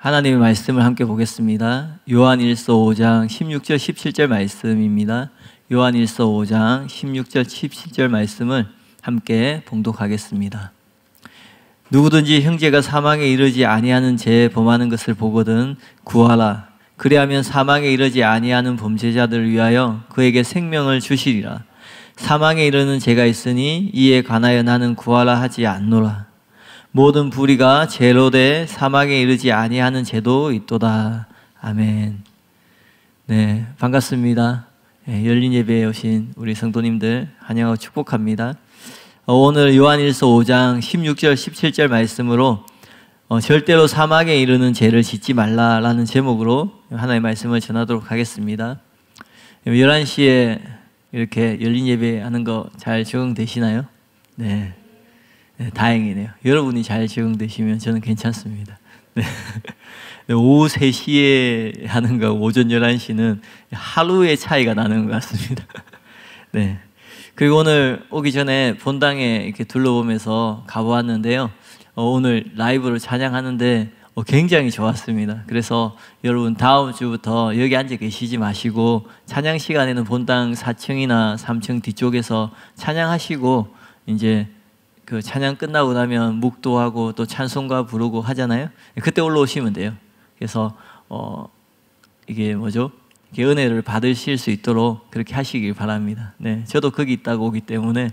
하나님의 말씀을 함께 보겠습니다. 요한일서 5장 16절 17절 말씀입니다. 요한일서 5장 16절 17절 말씀을 함께 봉독하겠습니다. 누구든지 형제가 사망에 이르지 아니하는 죄 범하는 것을 보거든 구하라. 그리하면 사망에 이르지 아니하는 범죄자들을 위하여 그에게 생명을 주시리라. 사망에 이르는 죄가 있으니 이에 관하여 나는 구하라 하지 않노라. 모든 불의가 죄로 돼 사망에 이르지 아니하는 죄도 있도다. 아멘. 네, 반갑습니다. 네, 열린 예배에 오신 우리 성도님들 환영하고 축복합니다. 오늘 요한일서 5장 16절 17절 말씀으로 절대로 사망에 이르는 죄를 짓지 말라라는 제목으로 하나님의 말씀을 전하도록 하겠습니다. 11시에 이렇게 열린 예배 하는 거 잘 적응되시나요? 네. 네, 다행이네요. 여러분이 잘 적응되시면 저는 괜찮습니다. 네. 오후 3시에 하는 거 오전 11시는 하루의 차이가 나는 것 같습니다. 네. 그리고 오늘 오기 전에 본당에 이렇게 둘러보면서 가보았는데요. 오늘 라이브로 찬양하는데 굉장히 좋았습니다. 그래서 여러분 다음 주부터 여기 앉아 계시지 마시고 찬양 시간에는 본당 4층이나 3층 뒤쪽에서 찬양하시고 이제 그 찬양 끝나고 나면 묵도하고 또 찬송가 부르고 하잖아요. 그때 올라오시면 돼요. 그래서 이게 뭐죠? 이게 은혜를 받으실 수 있도록 그렇게 하시길 바랍니다. 네, 저도 거기 있다고 오기 때문에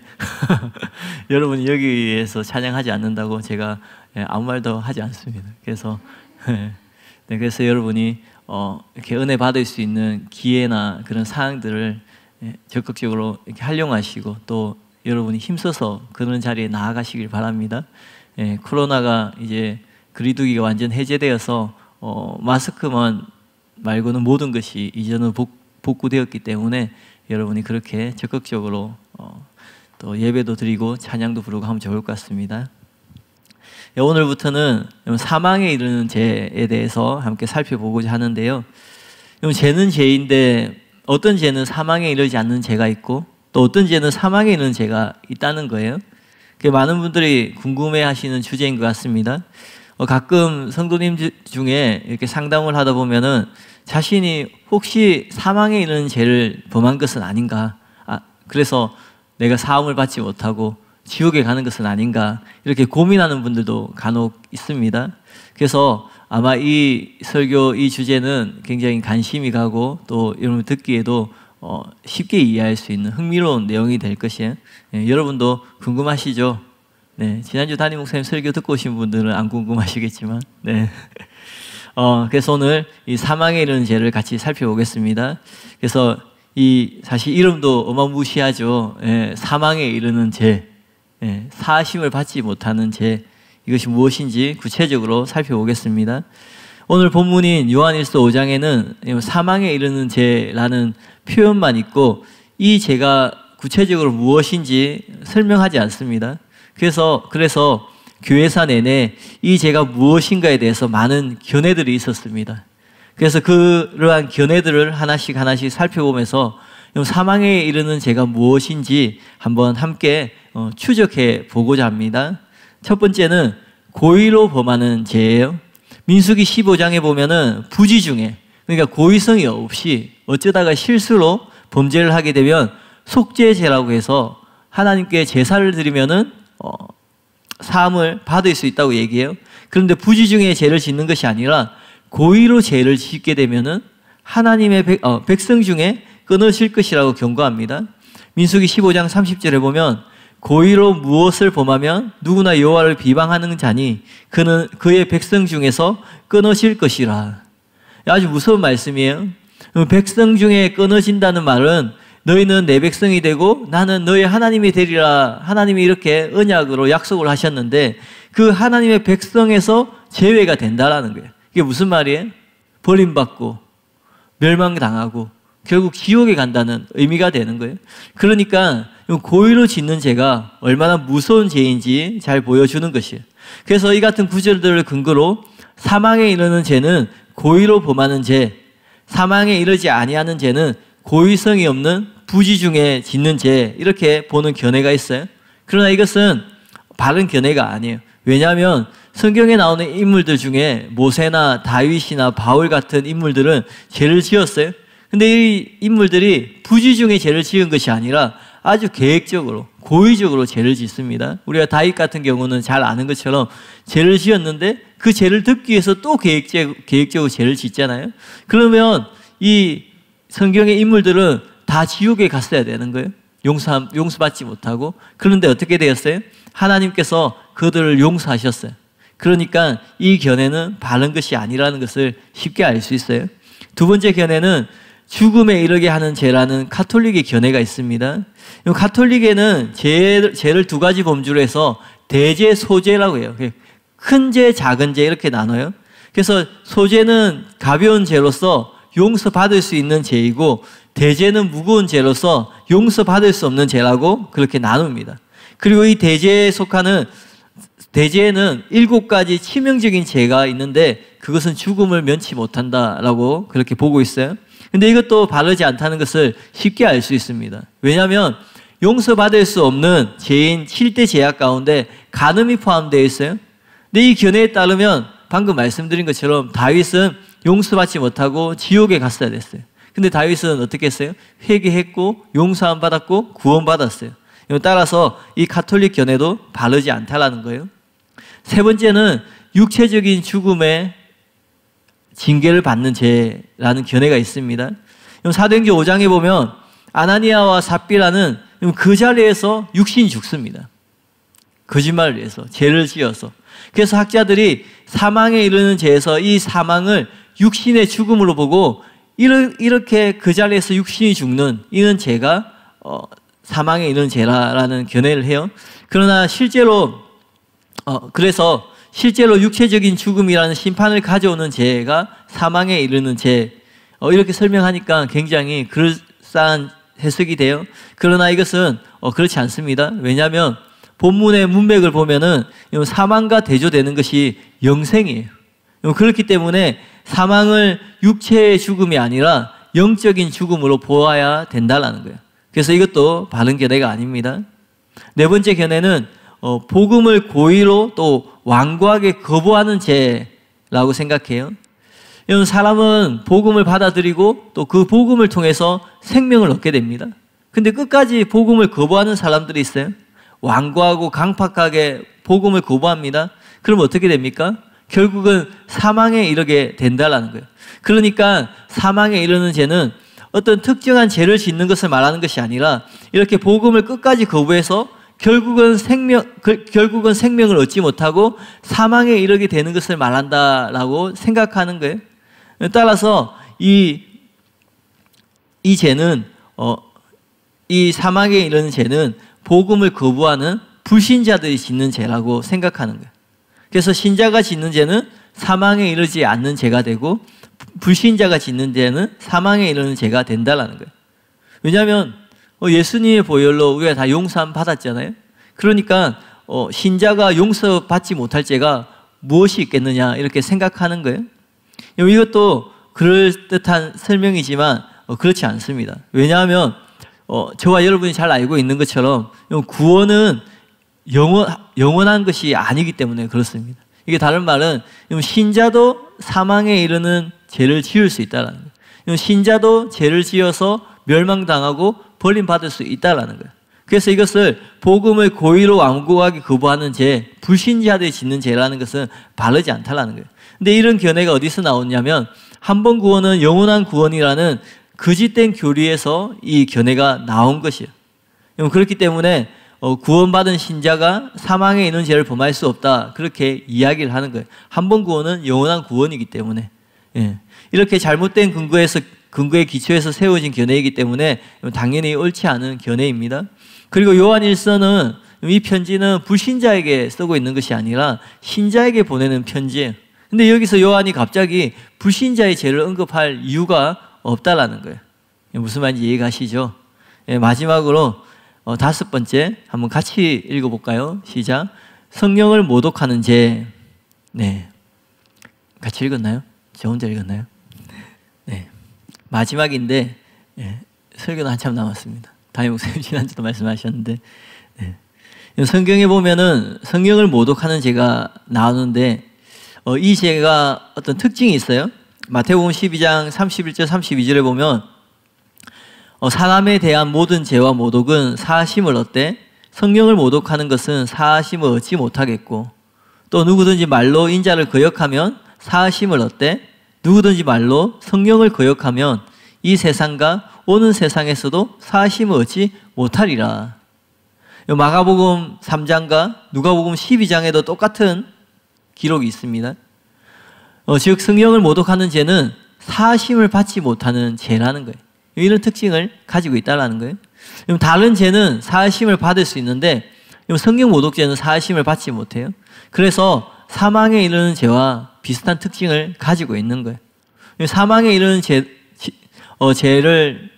여러분이 여기에서 찬양하지 않는다고 제가 아무 말도 하지 않습니다. 그래서 네, 그래서 여러분이 이렇게 은혜 받을 수 있는 기회나 그런 사항들을 적극적으로 이렇게 활용하시고 또 여러분이 힘써서 그런 자리에 나아가시길 바랍니다. 코로나가 이제 거리두기가 완전 해제되어서 마스크만 말고는 모든 것이 이제는 복구되었기 때문에 여러분이 그렇게 적극적으로 또 예배도 드리고 찬양도 부르고 하면 좋을 것 같습니다. 오늘부터는 사망에 이르는 죄에 대해서 함께 살펴보고자 하는데요. 죄는 죄인데 어떤 죄는 사망에 이르지 않는 죄가 있고 또 어떤 죄는 사망에 이르는 죄가 있다는 거예요. 많은 분들이 궁금해하시는 주제인 것 같습니다. 가끔 성도님 중에 이렇게 상담을 하다 보면은 자신이 혹시 사망에 이르는 죄를 범한 것은 아닌가? 그래서 내가 사함을 받지 못하고 지옥에 가는 것은 아닌가? 이렇게 고민하는 분들도 간혹 있습니다. 그래서 아마 이 설교, 이 주제는 굉장히 관심이 가고 또 여러분 듣기에도 쉽게 이해할 수 있는 흥미로운 내용이 될 것이에요. 여러분도 궁금하시죠? 네, 지난주 담임 목사님 설교 듣고 오신 분들은 안 궁금하시겠지만, 네. 그래서 오늘 이 사망에 이르는 죄를 같이 살펴보겠습니다. 그래서 사실 이름도 어마무시하죠. 사망에 이르는 죄, 사하심을 받지 못하는 죄, 이것이 무엇인지 구체적으로 살펴보겠습니다. 오늘 본문인 요한일서 5장에는 사망에 이르는 죄라는 표현만 있고 이 죄가 구체적으로 무엇인지 설명하지 않습니다. 그래서 교회사 내내 이 죄가 무엇인가에 대해서 많은 견해들이 있었습니다. 그래서 그러한 견해들을 하나씩 살펴보면서 사망에 이르는 죄가 무엇인지 한번 함께 추적해 보고자 합니다. 첫 번째는 고의로 범하는 죄예요. 민수기 15장에 보면은 부지 중에, 그러니까 고의성이 없이 어쩌다가 실수로 범죄를 하게 되면 속죄죄라고 해서 하나님께 제사를 드리면은 사함을 받을 수 있다고 얘기해요. 그런데 부지 중에 죄를 짓는 것이 아니라 고의로 죄를 짓게 되면은 하나님의 백성 중에 끊어질 것이라고 경고합니다. 민수기 15장 30절에 보면 고의로 무엇을 범하면 누구나 여호와를 비방하는 자니 그는 그의 백성 중에서 끊어질 것이라. 아주 무서운 말씀이에요. 백성 중에 끊어진다는 말은 너희는 내 백성이 되고 나는 너희 하나님이 되리라. 하나님이 이렇게 언약으로 약속을 하셨는데 그 하나님의 백성에서 제외가 된다라는 거예요. 이게 무슨 말이에요? 버림받고 멸망당하고 결국 지옥에 간다는 의미가 되는 거예요. 그러니까 고의로 짓는 죄가 얼마나 무서운 죄인지 잘 보여주는 것이에요. 그래서 이 같은 구절들을 근거로 사망에 이르는 죄는 고의로 범하는 죄, 사망에 이르지 아니하는 죄는 고의성이 없는 부지 중에 짓는 죄, 이렇게 보는 견해가 있어요. 그러나 이것은 바른 견해가 아니에요. 왜냐하면 성경에 나오는 인물들 중에 모세나 다윗이나 바울 같은 인물들은 죄를 지었어요. 근데 이 인물들이 부지 중에 죄를 지은 것이 아니라 아주 계획적으로, 고의적으로 죄를 짓습니다. 우리가 다윗 같은 경우는 잘 아는 것처럼 죄를 지었는데 그 죄를 덮기 위해서 또 계획적으로 죄를 짓잖아요. 그러면 이 성경의 인물들은 다 지옥에 갔어야 되는 거예요. 용서받지 못하고. 그런데 어떻게 되었어요? 하나님께서 그들을 용서하셨어요. 그러니까 이 견해는 바른 것이 아니라는 것을 쉽게 알 수 있어요. 두 번째 견해는 죽음에 이르게 하는 죄라는 가톨릭의 견해가 있습니다. 가톨릭에는 죄를 두 가지 범주로 해서 대죄, 소죄라고 해요. 큰 죄, 작은 죄 이렇게 나눠요. 그래서 소죄는 가벼운 죄로서 용서받을 수 있는 죄이고 대죄는 무거운 죄로서 용서받을 수 없는 죄라고 그렇게 나눕니다. 그리고 이 대죄에 속하는 대죄에는 7가지 치명적인 죄가 있는데 그것은 죽음을 면치 못한다라고 그렇게 보고 있어요. 근데 이것도 바르지 않다는 것을 쉽게 알 수 있습니다. 왜냐하면 용서받을 수 없는 죄인 7대 죄악 가운데 간음이 포함되어 있어요. 근데 이 견해에 따르면 방금 말씀드린 것처럼 다윗은 용서받지 못하고 지옥에 갔어야 됐어요. 근데 다윗은 어떻게 했어요? 회개했고 용서함 받았고 구원받았어요. 따라서 이 가톨릭 견해도 바르지 않다라는 거예요. 세 번째는 육체적인 죽음의 징계를 받는 죄라는 견해가 있습니다. 사도행전 5장에 보면 아나니아와 삽비라는 그 자리에서 육신이 죽습니다. 거짓말을 해서, 죄를 지어서. 그래서 학자들이 사망에 이르는 죄에서 이 사망을 육신의 죽음으로 보고 이렇게 그 자리에서 육신이 죽는 이런 죄가 사망에 이르는 죄라는 견해를 해요. 그러나 그래서 실제로 육체적인 죽음이라는 심판을 가져오는 죄가 사망에 이르는 죄, 이렇게 설명하니까 굉장히 그럴싸한 해석이 돼요. 그러나 이것은 그렇지 않습니다. 왜냐하면 본문의 문맥을 보면은 사망과 대조되는 것이 영생이에요. 그렇기 때문에 사망을 육체의 죽음이 아니라 영적인 죽음으로 보아야 된다는 거예요. 그래서 이것도 바른 견해가 아닙니다. 네 번째 견해는 복음을 고의로 또 완고하게 거부하는 죄라고 생각해요. 사람은 복음을 받아들이고 또 그 복음을 통해서 생명을 얻게 됩니다. 근데 끝까지 복음을 거부하는 사람들이 있어요. 완고하고 강팍하게 복음을 거부합니다. 그럼 어떻게 됩니까? 결국은 사망에 이르게 된다는 거예요. 그러니까 사망에 이르는 죄는 어떤 특정한 죄를 짓는 것을 말하는 것이 아니라 이렇게 복음을 끝까지 거부해서 결국은 생명을 얻지 못하고 사망에 이르게 되는 것을 말한다라고 생각하는 거예요. 따라서 이 죄는 이 사망에 이르는 죄는 복음을 거부하는 불신자들이 짓는 죄라고 생각하는 거예요. 그래서 신자가 짓는 죄는 사망에 이르지 않는 죄가 되고 불신자가 짓는 죄는 사망에 이르는 죄가 된다는 거예요. 왜냐하면 예수님의 보혈로 우리가 다 용서함 받았잖아요. 그러니까 신자가 용서받지 못할 죄가 무엇이 있겠느냐 이렇게 생각하는 거예요. 이것도 그럴듯한 설명이지만 그렇지 않습니다. 왜냐하면 저와 여러분이 잘 알고 있는 것처럼 구원은 영원한 것이 아니기 때문에 그렇습니다. 이게 다른 말은 신자도 사망에 이르는 죄를 지을 수 있다는 거예요. 신자도 죄를 지어서 멸망당하고 버림받을 수 있다는 거예요. 그래서 이것을 복음을 고의로 완고하게 거부하는 죄, 불신자들이 짓는 죄라는 것은 바르지 않다는 거예요. 근데 이런 견해가 어디서 나오냐면 한 번 구원은 영원한 구원이라는 거짓된 교리에서 이 견해가 나온 것이에요. 그렇기 때문에 구원받은 신자가 사망에 있는 죄를 범할 수 없다 그렇게 이야기를 하는 거예요. 한 번 구원은 영원한 구원이기 때문에 이렇게 잘못된 근거에 기초해서 세워진 견해이기 때문에 당연히 옳지 않은 견해입니다. 그리고 요한 1서는 이 편지는 불신자에게 쓰고 있는 것이 아니라 신자에게 보내는 편지예요. 근데 여기서 요한이 갑자기 불신자의 죄를 언급할 이유가 없다라는 거예요. 무슨 말인지 이해가시죠? 마지막으로 5번째 한번 같이 읽어볼까요? 시작. 성령을 모독하는 죄. 네, 같이 읽었나요? 저 혼자 읽었나요? 네, 마지막인데 설교는 한참 남았습니다. 담임 목사님 지난주도 말씀하셨는데 성경에 보면은 성령을 모독하는 죄가 나오는데 이 죄가 어떤 특징이 있어요. 마태복음 12장 31절 32절에 보면 사람에 대한 모든 죄와 모독은 사하심을 얻되 성령을 모독하는 것은 사하심을 얻지 못하겠고, 또 누구든지 말로 인자를 거역하면 사하심을 얻되 누구든지 말로 성령을 거역하면 이 세상과 오는 세상에서도 사하심을 얻지 못하리라. 마가복음 3장과 누가복음 12장에도 똑같은 기록이 있습니다. 즉 성령을 모독하는 죄는 사하심을 받지 못하는 죄라는 거예요. 이런 특징을 가지고 있다는 거예요. 다른 죄는 사하심을 받을 수 있는데 성령 모독죄는 사하심을 받지 못해요. 그래서 사망에 이르는 죄와 비슷한 특징을 가지고 있는 거예요. 사망에 이르는 죄를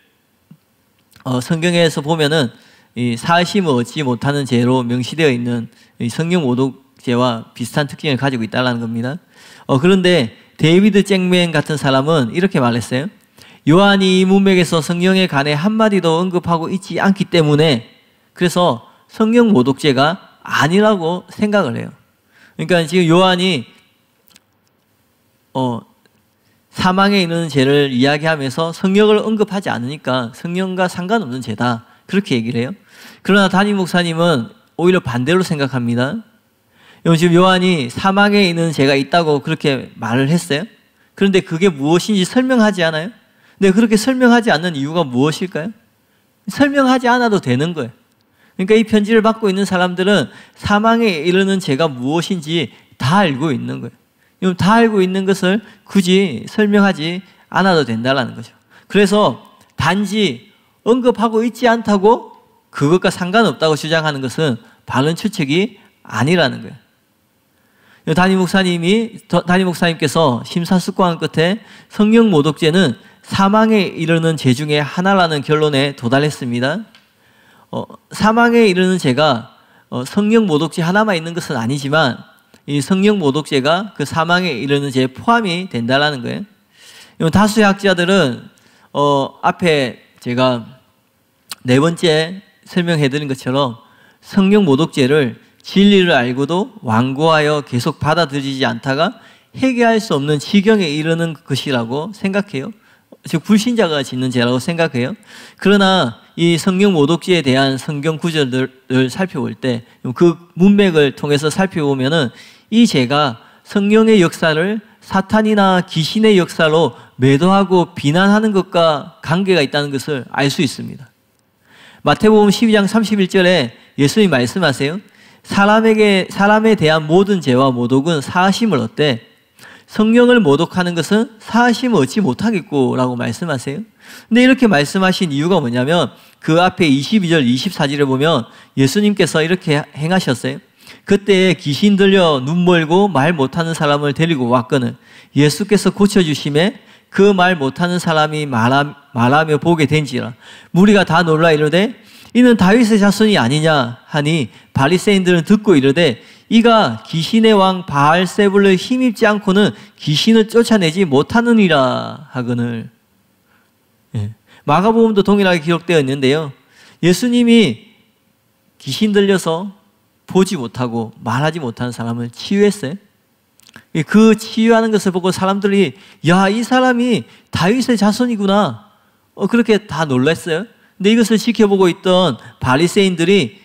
성경에서 보면은 이 사하심을 얻지 못하는 죄로 명시되어 있는 성령 모독죄와 비슷한 특징을 가지고 있다는 겁니다. 그런데 데이비드 잭맨 같은 사람은 이렇게 말했어요. 요한이 이 문맥에서 성령에 관해 한마디도 언급하고 있지 않기 때문에 그래서 성령 모독죄가 아니라고 생각을 해요. 그러니까 지금 요한이 사망에 이르는 죄를 이야기하면서 성령을 언급하지 않으니까 성령과 상관없는 죄다, 그렇게 얘기를 해요. 그러나 담임 목사님은 오히려 반대로 생각합니다. 지금 요한이 사망에 있는 죄가 있다고 그렇게 말을 했어요. 그런데 그게 무엇인지 설명하지 않아요? 근데 그렇게 설명하지 않는 이유가 무엇일까요? 설명하지 않아도 되는 거예요. 그러니까 이 편지를 받고 있는 사람들은 사망에 이르는 죄가 무엇인지 다 알고 있는 거예요. 다 알고 있는 것을 굳이 설명하지 않아도 된다는 거죠. 그래서 단지 언급하고 있지 않다고 그것과 상관없다고 주장하는 것은 바른 추측이 아니라는 거예요. 담임 목사님께서 심사숙고한 끝에 성령 모독죄는 사망에 이르는 죄 중에 하나라는 결론에 도달했습니다. 사망에 이르는 죄가 성령 모독죄 하나만 있는 것은 아니지만 이 성령 모독죄가 그 사망에 이르는 죄에 포함이 된다는 거예요. 다수의 학자들은 앞에 제가 네 번째 설명해드린 것처럼 성령 모독죄를 진리를 알고도 완고하여 계속 받아들이지 않다가 회개할 수 없는 지경에 이르는 것이라고 생각해요. 즉 불신자가 짓는 죄라고 생각해요. 그러나 이 성령 모독죄에 대한 성경 구절들을 살펴볼 때 그 문맥을 통해서 살펴보면은 이 죄가 성령의 역사를 사탄이나 귀신의 역사로 매도하고 비난하는 것과 관계가 있다는 것을 알 수 있습니다. 마태복음 12장 31절에 예수님이 말씀하세요. 사람에 대한 모든 죄와 모독은 사하심을 얻되 성령을 모독하는 것은 사하심을 얻지 못하겠고 라고 말씀하세요. 근데 이렇게 말씀하신 이유가 뭐냐면 그 앞에 22절 24절에 보면 예수님께서 이렇게 행하셨어요. 그때 귀신 들려 눈 멀고 말 못하는 사람을 데리고 왔거늘 예수께서 고쳐주심에 그 말 못하는 사람이 말하며 보게 된지라. 무리가 다 놀라 이르되 이는 다윗의 자손이 아니냐 하니 바리새인들은 듣고 이르되 이가 귀신의 왕 바알세불을 힘입지 않고는 귀신을 쫓아내지 못하느니라 하거늘. 마가복음도 동일하게 기록되어 있는데요. 예수님이 귀신 들려서 보지 못하고 말하지 못하는 사람을 치유했어요. 그 치유하는 것을 보고 사람들이 야, 이 사람이 다윗의 자손이구나 그렇게 다 놀랐어요. 근데 이것을 지켜보고 있던 바리새인들이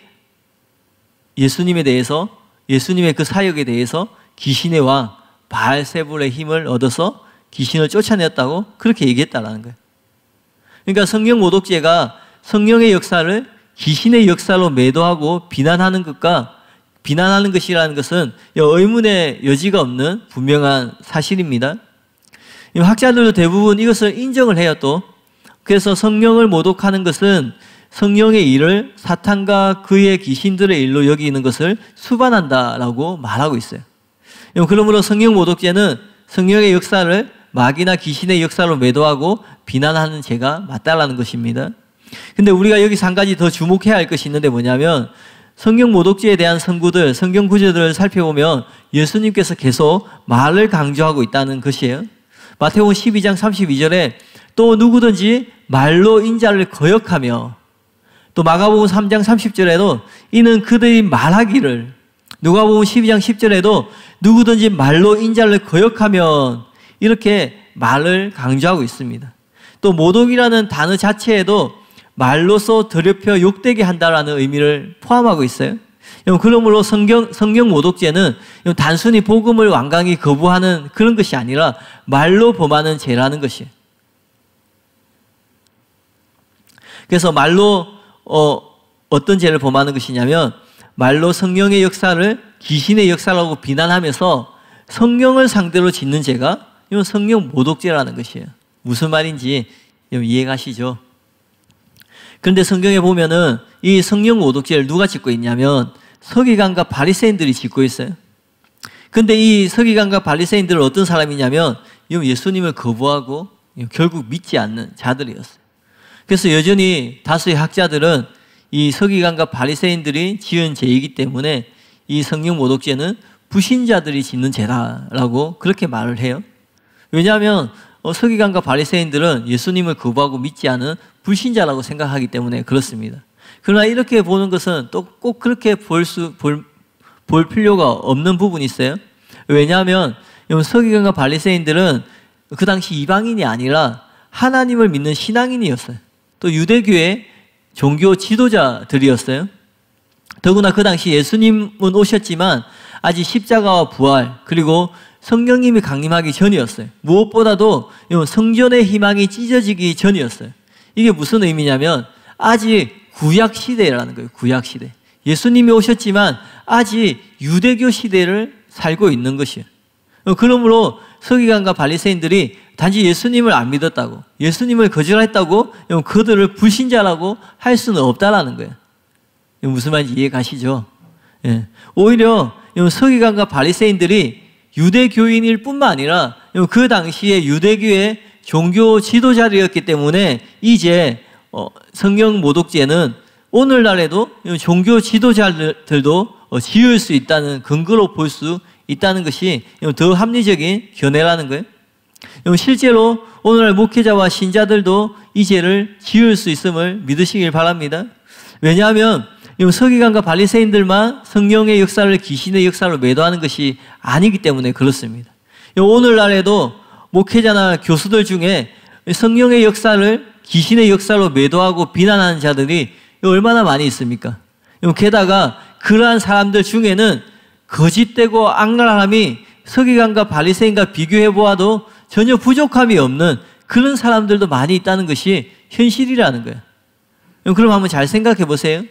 예수님에 대해서, 예수님의 그 사역에 대해서 귀신의 왕 바알세불의 힘을 얻어서 귀신을 쫓아냈다고 그렇게 얘기했다는 거예요. 그러니까 성령 모독죄가 성령의 역사를 귀신의 역사로 매도하고 비난하는 것이라는 것은 의문의 여지가 없는 분명한 사실입니다. 학자들도 대부분 이것을 인정을 해요. 또 그래서 성령을 모독하는 것은 성령의 일을 사탄과 그의 귀신들의 일로 여기는 것을 수반한다라고 말하고 있어요. 그러므로 성령 모독죄는 성령의 역사를 마귀나 귀신의 역사로 매도하고 비난하는 죄가 맞다라는 것입니다. 근데 우리가 여기서 한 가지 더 주목해야 할 것이 있는데 뭐냐면 성령 모독죄에 대한 선구들, 성경 구절들을 살펴보면 예수님께서 계속 말을 강조하고 있다는 것이에요. 마태복음 12장 32절에 또 누구든지 말로 인자를 거역하며 또 마가복음 3장 30절에도 이는 그들이 말하기를, 누가복음 12장 10절에도 누구든지 말로 인자를 거역하면, 이렇게 말을 강조하고 있습니다. 또 모독이라는 단어 자체에도 말로써 더럽혀 욕되게 한다라는 의미를 포함하고 있어요. 그러므로 성경 모독죄는 단순히 복음을 완강히 거부하는 그런 것이 아니라 말로 범하는 죄라는 것이에요. 그래서 말로 어떤 죄를 범하는 것이냐면, 말로 성령의 역사를 귀신의 역사라고 비난하면서 성령을 상대로 짓는 죄가 이건 성령 모독죄라는 것이에요. 무슨 말인지 이해가시죠? 그런데 성경에 보면은 이 성령 모독죄를 누가 짓고 있냐면 서기관과 바리새인들이 짓고 있어요. 근데 이 서기관과 바리새인들은 어떤 사람이냐면 예수님을 거부하고 결국 믿지 않는 자들이었어요. 그래서 여전히 다수의 학자들은 이 서기관과 바리새인들이 지은 죄이기 때문에 이 성령 모독죄는 불신자들이 짓는 죄다라고 그렇게 말을 해요. 왜냐하면 서기관과 바리새인들은 예수님을 거부하고 믿지 않은 불신자라고 생각하기 때문에 그렇습니다. 그러나 이렇게 보는 것은 또 꼭 그렇게 볼 필요가 없는 부분이 있어요. 왜냐하면 서기관과 바리새인들은 그 당시 이방인이 아니라 하나님을 믿는 신앙인이었어요. 또 유대교의 종교 지도자들이었어요. 더구나 그 당시 예수님은 오셨지만 아직 십자가와 부활 그리고 성령님이 강림하기 전이었어요. 무엇보다도 성전의 희망이 찢어지기 전이었어요. 이게 무슨 의미냐면 아직 구약 시대라는 거예요. 구약 시대. 예수님이 오셨지만 아직 유대교 시대를 살고 있는 것이에요. 그러므로 서기관과 바리새인들이 단지 예수님을 안 믿었다고, 예수님을 거절했다고 그들을 불신자라고 할 수는 없다라는 거예요. 무슨 말인지 이해 가시죠? 예. 오히려 서기관과 바리새인들이 유대교인일 뿐만 아니라 그 당시에 유대교의 종교 지도자들이었기 때문에 이제 성령 모독죄는 오늘날에도 종교 지도자들도 지을 수 있다는 근거로 볼 수 있다는 것이 더 합리적인 견해라는 거예요. 실제로 오늘날 목회자와 신자들도 이 죄를 지을 수 있음을 믿으시길 바랍니다. 왜냐하면 서기관과 바리새인들만 성령의 역사를 귀신의 역사로 매도하는 것이 아니기 때문에 그렇습니다. 오늘날에도 목회자나 교수들 중에 성령의 역사를 귀신의 역사로 매도하고 비난하는 자들이 얼마나 많이 있습니까? 게다가 그러한 사람들 중에는 거짓되고 악랄함이 서기관과 바리새인과 비교해 보아도 전혀 부족함이 없는 그런 사람들도 많이 있다는 것이 현실이라는 거예요. 그럼 한번 잘 생각해 보세요.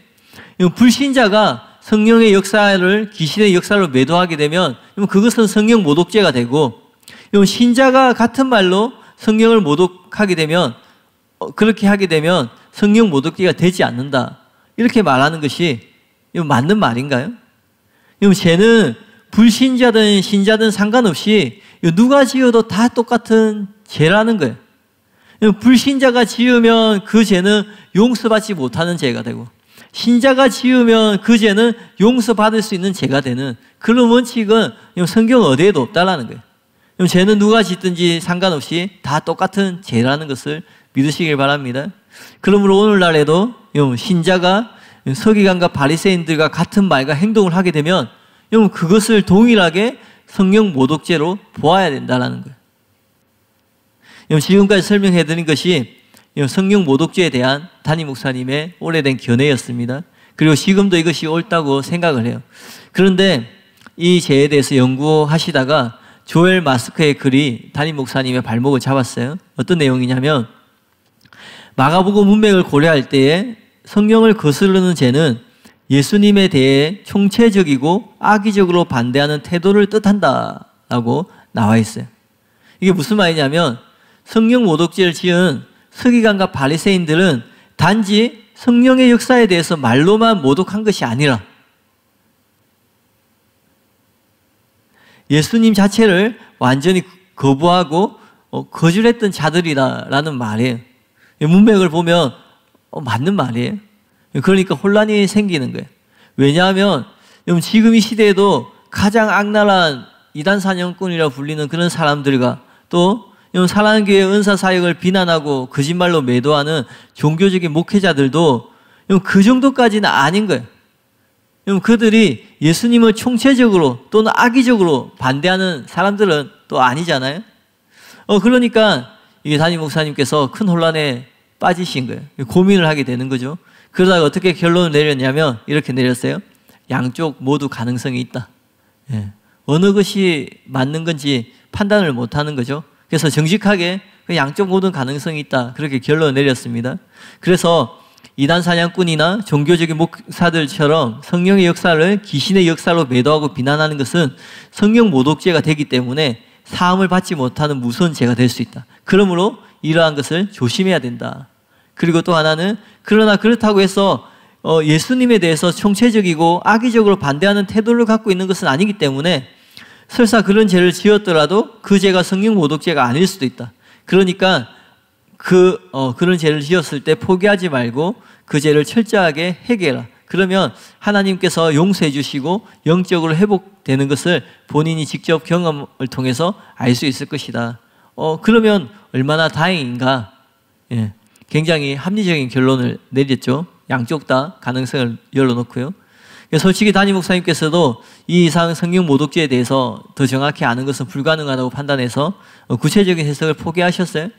불신자가 성령의 역사를 귀신의 역사로 매도하게 되면 그것은 성령 모독죄가 되고, 신자가 같은 말로 성령을 모독하게 되면, 그렇게 하게 되면 성령 모독죄가 되지 않는다, 이렇게 말하는 것이 맞는 말인가요? 죄는 불신자든 신자든 상관없이 누가 지어도 다 똑같은 죄라는 거예요. 불신자가 지으면 그 죄는 용서받지 못하는 죄가 되고, 신자가 지으면 그 죄는 용서받을 수 있는 죄가 되는 그런 원칙은 성경 어디에도 없다라는 거예요. 죄는 누가 짓든지 상관없이 다 똑같은 죄라는 것을 믿으시길 바랍니다. 그러므로 오늘날에도 신자가 서기관과 바리새인들과 같은 말과 행동을 하게 되면 그것을 동일하게 성령 모독죄로 보아야 된다는 거예요. 지금까지 설명해드린 것이 성령 모독죄에 대한 담임 목사님의 오래된 견해였습니다. 그리고 지금도 이것이 옳다고 생각을 해요. 그런데 이 죄에 대해서 연구하시다가 조엘 마스크의 글이 담임 목사님의 발목을 잡았어요. 어떤 내용이냐면, 마가복음 문맥을 고려할 때에 성령을 거스르는 죄는 예수님에 대해 총체적이고 악의적으로 반대하는 태도를 뜻한다라고 나와 있어요. 이게 무슨 말이냐면, 성령 모독죄를 지은 서기관과 바리새인들은 단지 성령의 역사에 대해서 말로만 모독한 것이 아니라 예수님 자체를 완전히 거부하고 거절했던 자들이다라는 말이에요. 문맥을 보면 맞는 말이에요. 그러니까 혼란이 생기는 거예요. 왜냐하면 지금 이 시대에도 가장 악랄한 이단 사냥꾼이라 불리는 그런 사람들과 또 사랑교회 은사 사역을 비난하고 거짓말로 매도하는 종교적인 목회자들도 그 정도까지는 아닌 거예요. 그들이 예수님을 총체적으로 또는 악의적으로 반대하는 사람들은 또 아니잖아요. 그러니까 이게 담임 목사님께서 큰 혼란에 빠지신 거예요. 고민을 하게 되는 거죠. 그러다가 어떻게 결론을 내렸냐면 이렇게 내렸어요. 양쪽 모두 가능성이 있다. 예. 어느 것이 맞는 건지 판단을 못하는 거죠. 그래서 정직하게 양쪽 모든 가능성이 있다. 그렇게 결론을 내렸습니다. 그래서 이단 사냥꾼이나 종교적인 목사들처럼 성령의 역사를 귀신의 역사로 매도하고 비난하는 것은 성령 모독죄가 되기 때문에 사함을 받지 못하는 무서운 죄가 될 수 있다. 그러므로 이러한 것을 조심해야 된다. 그리고 또 하나는 그러나 그렇다고 해서 예수님에 대해서 총체적이고 악의적으로 반대하는 태도를 갖고 있는 것은 아니기 때문에 설사 그런 죄를 지었더라도 그 죄가 성령 모독죄가 아닐 수도 있다. 그러니까 그런 죄를 지었을 때 포기하지 말고 그 죄를 철저하게 해결해라. 그러면 하나님께서 용서해 주시고 영적으로 회복되는 것을 본인이 직접 경험을 통해서 알 수 있을 것이다. 그러면 얼마나 다행인가. 예, 굉장히 합리적인 결론을 내렸죠. 양쪽 다 가능성을 열어놓고요. 솔직히 담임 목사님께서도 이 이상 성령 모독죄에 대해서 더 정확히 아는 것은 불가능하다고 판단해서 구체적인 해석을 포기하셨어요.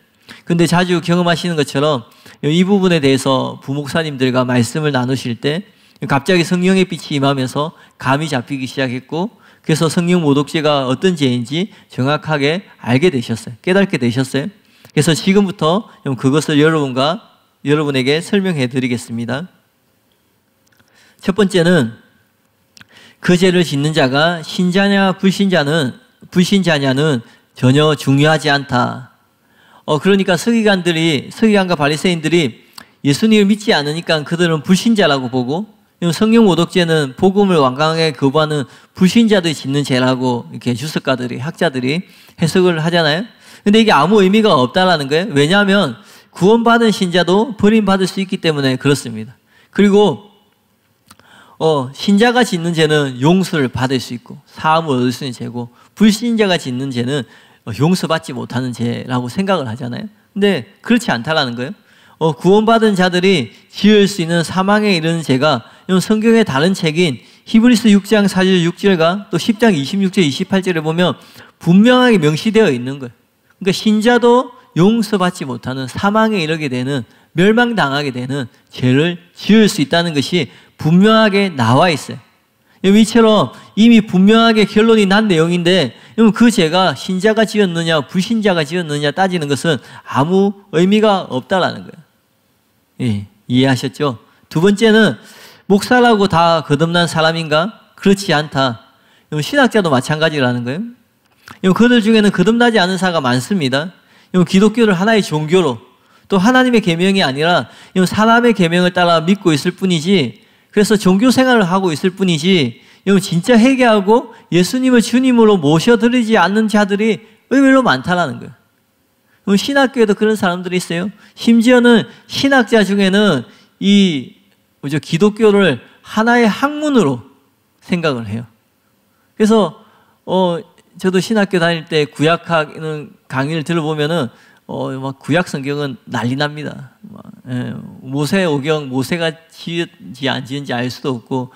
근데 자주 경험하시는 것처럼 이 부분에 대해서 부목사님들과 말씀을 나누실 때 갑자기 성령의 빛이 임하면서 감이 잡히기 시작했고, 그래서 성령 모독죄가 어떤 죄인지 정확하게 알게 되셨어요. 깨닫게 되셨어요. 그래서 지금부터 그것을 여러분에게 설명해 드리겠습니다. 첫 번째는 그 죄를 짓는 자가 신자냐 불신자냐는 전혀 중요하지 않다. 그러니까 서기관과 바리새인들이 예수님을 믿지 않으니까 그들은 불신자라고 보고, 성령 모독죄는 복음을 완강하게 거부하는 불신자들이 짓는 죄라고 이렇게 주석가들이, 학자들이 해석을 하잖아요. 근데 이게 아무 의미가 없다라는 거예요. 왜냐하면 구원받은 신자도 버림받을 수 있기 때문에 그렇습니다. 그리고 신자가 짓는 죄는 용서를 받을 수 있고 사함을 얻을 수 있는 죄고, 불신자가 짓는 죄는 용서받지 못하는 죄라고 생각을 하잖아요. 근데 그렇지 않다라는 거예요. 구원받은 자들이 지을 수 있는 사망에 이르는 죄가 성경의 다른 책인 히브리서 6장 4절 6절과 또 10장 26절 28절에 보면 분명하게 명시되어 있는 거예요. 그러니까 신자도 용서받지 못하는 사망에 이르게 되는, 멸망당하게 되는 죄를 지을 수 있다는 것이 분명하게 나와 있어요. 이처럼 이미 분명하게 결론이 난 내용인데 그 죄가 신자가 지었느냐 불신자가 지었느냐 따지는 것은 아무 의미가 없다라는 거예요. 예, 이해하셨죠? 두 번째는 목사라고 다 거듭난 사람인가? 그렇지 않다. 신학자도 마찬가지라는 거예요. 그들 중에는 거듭나지 않은 사가 많습니다. 기독교를 하나의 종교로, 또 하나님의 계명이 아니라 사람의 계명을 따라 믿고 있을 뿐이지, 그래서 종교 생활을 하고 있을 뿐이지 진짜 회개하고 예수님을 주님으로 모셔드리지 않는 자들이 의외로 많다라는 거예요. 신학교에도 그런 사람들이 있어요. 심지어는 신학자 중에는 기독교를 하나의 학문으로 생각을 해요. 그래서 저도 신학교 다닐 때 구약학 강의를 들어보면은 막 구약 성경은 난리 납니다. 모세 오경, 모세가 지은지 안 지은지 알 수도 없고,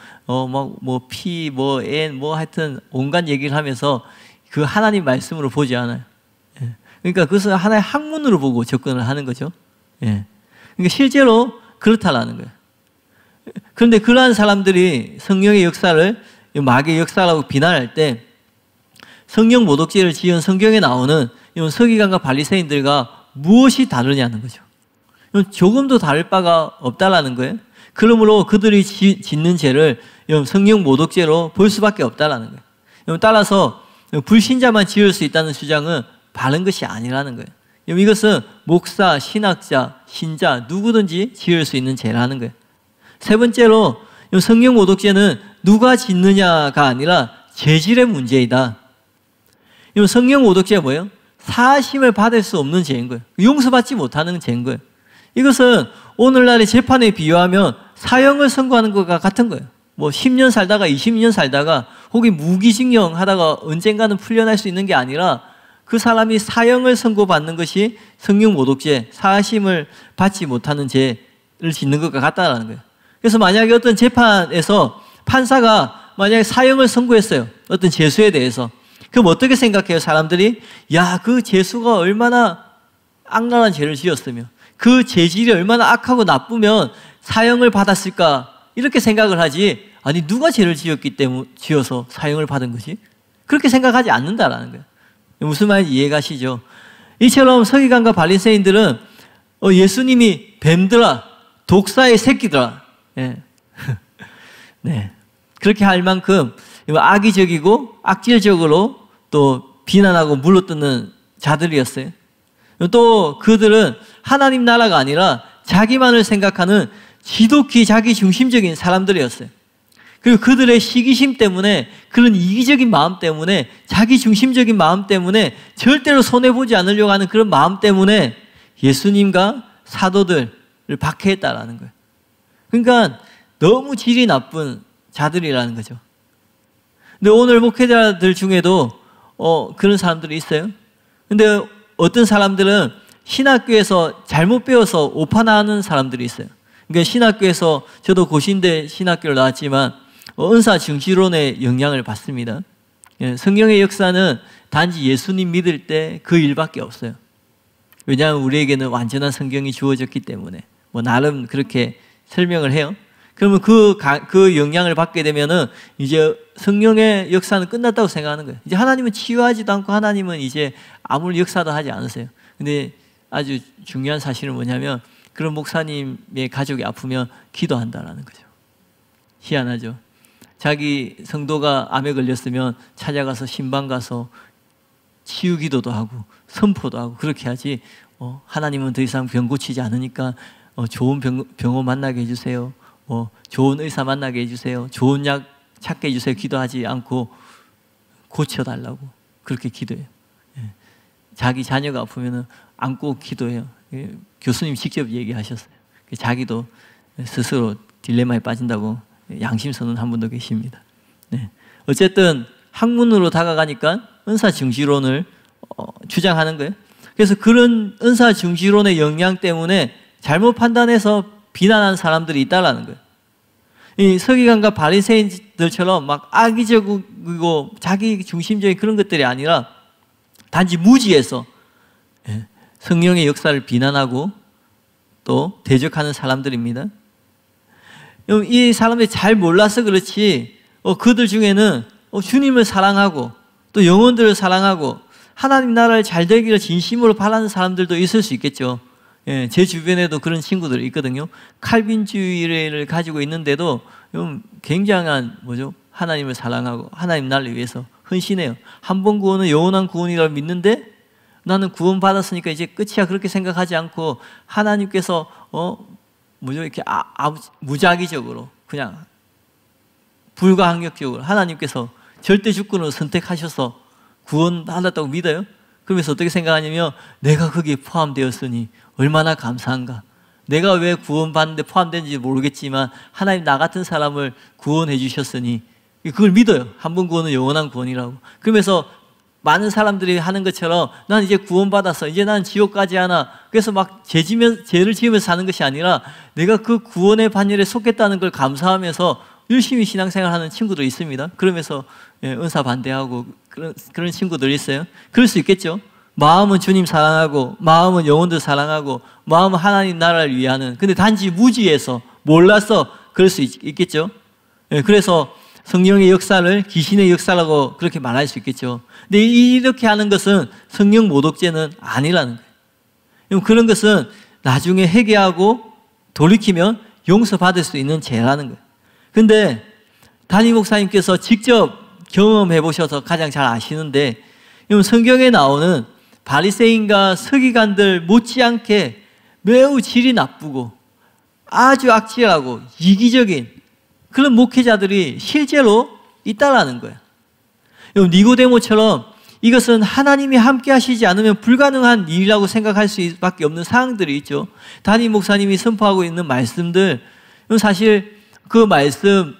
하여튼 온갖 얘기를 하면서 그 하나님 말씀으로 보지 않아요. 그러니까 그것을 하나의 학문으로 보고 접근을 하는 거죠. 그러니까 실제로 그렇다라는 거예요. 그런데 그러한 사람들이 성령의 역사를 마귀의 역사라고 비난할 때 성령 모독죄를 지은 성경에 나오는 서기관과 바리새인들과 무엇이 다르냐는 거죠. 조금도 다를 바가 없다라는 거예요. 그러므로 그들이 짓는 죄를 성령 모독죄로 볼 수밖에 없다라는 거예요. 따라서 불신자만 지을 수 있다는 주장은 바른 것이 아니라는 거예요. 이것은 목사, 신학자, 신자 누구든지 지을 수 있는 죄라는 거예요. 세 번째로 성령 모독죄는 누가 짓느냐가 아니라 죄질의 문제이다. 성령 모독죄가 뭐예요? 사하심을 받을 수 없는 죄인 거예요. 용서받지 못하는 죄인 거예요. 이것은 오늘날의 재판에 비유하면 사형을 선고하는 것과 같은 거예요. 10년 살다가 20년 살다가 혹은 무기징역 하다가 언젠가는 풀려날 수 있는 게 아니라 그 사람이 사형을 선고받는 것이 성령 모독죄, 사하심을 받지 못하는 죄를 짓는 것과 같다는 거예요. 그래서 만약에 어떤 재판에서 판사가 만약에 사형을 선고했어요. 어떤 죄수에 대해서. 그럼 어떻게 생각해요, 사람들이? 야, 그 죄수가 얼마나 악랄한 죄를 지었으며 그 죄질이 얼마나 악하고 나쁘면 사형을 받았을까? 이렇게 생각을 하지. 아니, 누가 죄를 지어서 사형을 받은 거지? 그렇게 생각하지 않는다라는 거예요. 무슨 말인지 이해가시죠? 이처럼 서기관과 바리새인들은 예수님이 뱀들아, 독사의 새끼들아, 예. 네, 그렇게 할 만큼 악의적이고 악질적으로 또 비난하고 물러뜯는 자들이었어요. 또 그들은 하나님 나라가 아니라 자기만을 생각하는 지독히 자기 중심적인 사람들이었어요. 그리고 그들의 시기심 때문에, 그런 이기적인 마음 때문에, 자기 중심적인 마음 때문에, 절대로 손해보지 않으려고 하는 그런 마음 때문에 예수님과 사도들을 박해했다라는 거예요. 그러니까 너무 질이 나쁜 자들이라는 거죠. 근데 오늘 목회자들 중에도 그런 사람들이 있어요. 근데 어떤 사람들은 신학교에서 잘못 배워서 오판하는 사람들이 있어요. 그러니까 신학교에서, 저도 고신대 신학교를 나왔지만 은사 중시론의 영향을 받습니다. 성경의 역사는 단지 예수님 믿을 때 그 일밖에 없어요. 왜냐하면 우리에게는 완전한 성경이 주어졌기 때문에. 나름 그렇게 설명을 해요. 그러면 그 영향을 받게 되면은 이제 성령의 역사는 끝났다고 생각하는 거예요. 이제 하나님은 치유하지도 않고 하나님은 이제 아무런 역사도 하지 않으세요. 근데 아주 중요한 사실은 뭐냐면 그런 목사님의 가족이 아프면 기도한다라는 거죠. 희한하죠. 자기 성도가 암에 걸렸으면 찾아가서 신방 가서 치유 기도도 하고 선포도 하고 그렇게 하지. 하나님은 더 이상 병 고치지 않으니까 좋은 병원 만나게 해주세요. 좋은 의사 만나게 해주세요. 좋은 약 찾게 해주세요. 기도하지 않고 고쳐달라고 그렇게 기도해요. 자기 자녀가 아프면 안고 기도해요. 교수님 직접 얘기하셨어요. 자기도 스스로 딜레마에 빠진다고 양심선언 한 분도 계십니다. 네. 어쨌든 학문으로 다가가니까 은사 중시론을 주장하는 거예요. 그래서 그런 은사 중시론의 영향 때문에 잘못 판단해서 비난한 사람들이 있다라는 거예요. 이 서기관과 바리새인들처럼 막 악의적이고 자기 중심적인 그런 것들이 아니라 단지 무지해서 성령의 역사를 비난하고 또 대적하는 사람들입니다. 이 사람들이 잘 몰라서 그렇지 그들 중에는 주님을 사랑하고 또 영혼들을 사랑하고 하나님 나라를 잘 되기를 진심으로 바라는 사람들도 있을 수 있겠죠. 제 주변에도 그런 친구들이 있거든요. 칼빈주의를 가지고 있는데도 굉장한 하나님을 사랑하고 하나님 나라를 위해서 헌신해요. 한 번 구원은 영원한 구원이라고 믿는데 나는 구원 받았으니까 이제 끝이야 그렇게 생각하지 않고 하나님께서 이렇게 무작위적으로 그냥 불가항력적으로 하나님께서 절대 주권으로 선택하셔서 구원받았다고 믿어요. 그러면서 어떻게 생각하냐면 내가 거기에 포함되었으니 얼마나 감사한가. 내가 왜 구원받는데 포함된지 모르겠지만 하나님 나 같은 사람을 구원해 주셨으니 그걸 믿어요. 한 번 구원은 영원한 구원이라고. 그러면서 많은 사람들이 하는 것처럼 난 이제 구원받았어. 이제 난 지옥 가지 않아. 그래서 막 죄를 지으면서 사는 것이 아니라 내가 그 구원의 반열에 속했다는 걸 감사하면서 열심히 신앙생활하는 친구도 있습니다. 그러면서 은사 반대하고 그런 친구들이 있어요. 그럴 수 있겠죠. 마음은 주님 사랑하고 마음은 영혼들 사랑하고 마음은 하나님 나라를 위하는, 근데 단지 무지해서 몰라서 그럴 수 있겠죠. 그래서 성령의 역사를 귀신의 역사라고 그렇게 말할 수 있겠죠. 근데 이렇게 하는 것은 성령 모독죄는 아니라는 거예요. 그런 것은 나중에 회개하고 돌이키면 용서받을 수 있는 죄라는 거예요. 근데 담임 목사님께서 직접 경험해 보셔서 가장 잘 아시는데, 성경에 나오는 바리새인과 서기관들 못지않게 매우 질이 나쁘고 아주 악질하고 이기적인 그런 목회자들이 실제로 있다라는 거예요. 니고데모처럼 이것은 하나님이 함께 하시지 않으면 불가능한 일이라고 생각할 수밖에 없는 상황들이 있죠. 담임 목사님이 선포하고 있는 말씀들, 사실 그 말씀을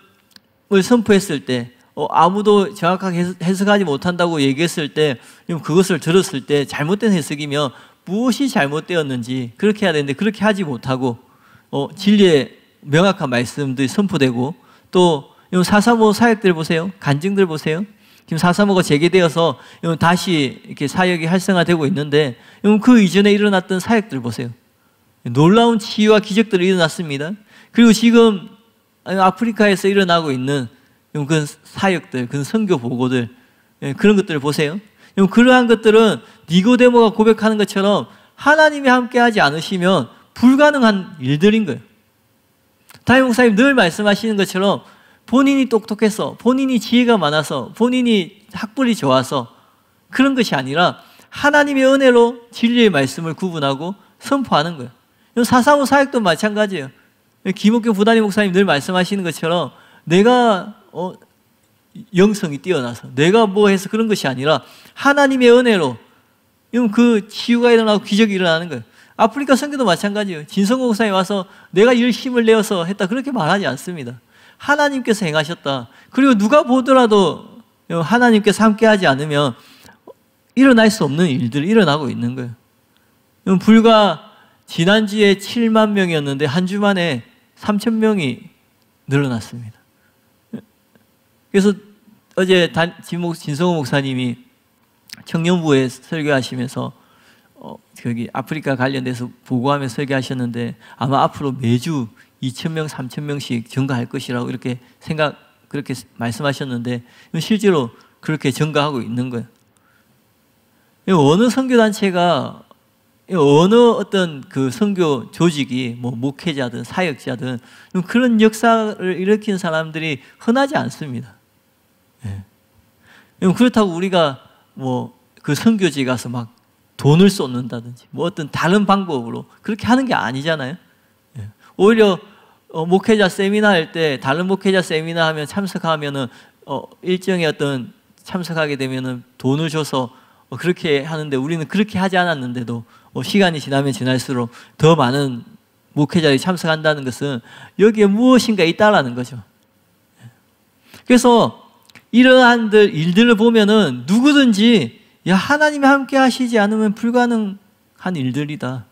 선포했을 때 아무도 정확하게 해석하지 못한다고 얘기했을 때, 그것을 들었을 때 잘못된 해석이면 무엇이 잘못되었는지 그렇게 해야 되는데 그렇게 하지 못하고 진리의 명확한 말씀들이 선포되고 또 435 사역들 보세요. 간증들 보세요. 지금 435가 재개되어서 다시 이렇게 사역이 활성화되고 있는데 그 이전에 일어났던 사역들 보세요. 놀라운 치유와 기적들이 일어났습니다. 그리고 지금 아프리카에서 일어나고 있는 그 사역들, 그 선교 보고들, 그런 것들을 보세요. 그러한 것들은 니고데모가 고백하는 것처럼 하나님이 함께하지 않으시면 불가능한 일들인 거예요. 담임 목사님 늘 말씀하시는 것처럼 본인이 똑똑해서, 본인이 지혜가 많아서, 본인이 학벌이 좋아서 그런 것이 아니라 하나님의 은혜로 진리의 말씀을 구분하고 선포하는 거예요. 435 사역도 마찬가지예요. 김옥경 부담임 목사님 늘 말씀하시는 것처럼 내가 영성이 뛰어나서 내가 뭐 해서 그런 것이 아니라 하나님의 은혜로 그 치유가 일어나고 기적이 일어나는 거예요. 아프리카 선교도 마찬가지예요. 진성호 목사님 와서 내가 열심을 내어서 했다 그렇게 말하지 않습니다. 하나님께서 행하셨다. 그리고 누가 보더라도 하나님께서 함께하지 않으면 일어날 수 없는 일들이 일어나고 있는 거예요. 불과 지난주에 7만 명이었는데 한 주 만에 3천 명이 늘어났습니다. 그래서 어제 진성호 목사님이 청년부에 설교하시면서 거기 아프리카 관련돼서 보고하면서 설교하셨는데 아마 앞으로 매주 2,000명, 3,000명씩 증가할 것이라고 그렇게 말씀하셨는데 실제로 그렇게 증가하고 있는 거예요. 어느 선교단체가 어느 어떤 그 선교 조직이 뭐 목회자든 사역자든 그런 역사를 일으킨 사람들이 흔하지 않습니다. 그렇다고 우리가 뭐 그 선교지 가서 막 돈을 쏟는다든지 뭐 어떤 다른 방법으로 그렇게 하는 게 아니잖아요. 오히려 목회자 세미나 할 때 다른 목회자 세미나 하면 참석하면은 일정에 어떤 참석하게 되면은 돈을 줘서 그렇게 하는데 우리는 그렇게 하지 않았는데도 시간이 지나면 지날수록 더 많은 목회자들이 참석한다는 것은 여기에 무엇인가 있다라는 거죠. 그래서 이러한 일들을 보면은 누구든지 하나님이 함께 하시지 않으면 불가능한 일들이다.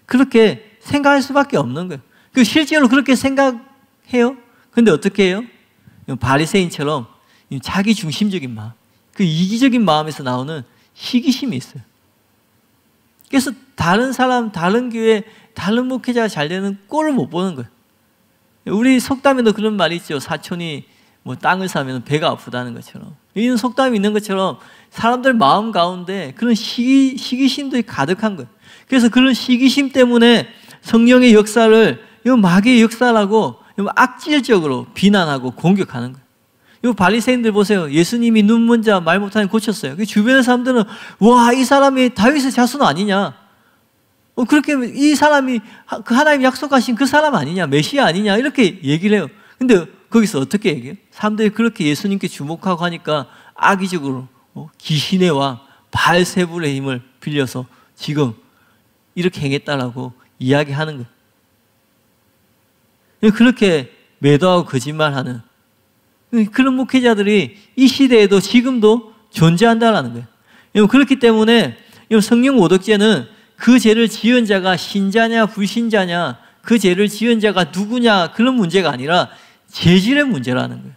그렇게 생각할 수밖에 없는 거예요. 실제로 그렇게 생각해요. 근데 어떻게 해요? 바리새인처럼 자기 중심적인 마음, 그 이기적인 마음에서 나오는 시기심이 있어요. 그래서 다른 사람, 다른 교회, 다른 목회자가 잘 되는 꼴을 못 보는 거예요. 우리 속담에도 그런 말이 있죠. 사촌이 뭐 땅을 사면 배가 아프다는 것처럼. 이런 속담이 있는 것처럼 사람들 마음 가운데 그런 시기심들이 가득한 거예요. 그래서 그런 시기심 때문에 성령의 역사를 마귀의 역사라고 악질적으로 비난하고 공격하는 거예요. 이 바리새인들 보세요. 예수님이 눈먼 자 말 못하는 고쳤어요. 그 주변의 사람들은 와, 이 사람이 다윗의 자손 아니냐? 그렇게 이 사람이 그 하나님이 약속하신 그 사람 아니냐? 메시아 아니냐? 이렇게 얘기를 해요. 근데 거기서 어떻게 얘기해요? 사람들이 그렇게 예수님께 주목하고 하니까 악의적으로 귀신의 왕 바알세불의 힘을 빌려서 지금 이렇게 행했다라고 이야기하는 거예요. 그렇게 매도하고 거짓말하는 그런 목회자들이 이 시대에도 지금도 존재한다는 거예요. 그렇기 때문에 성령 모독죄는 그 죄를 지은 자가 신자냐 불신자냐, 그 죄를 지은 자가 누구냐, 그런 문제가 아니라 죄질의 문제라는 거예요.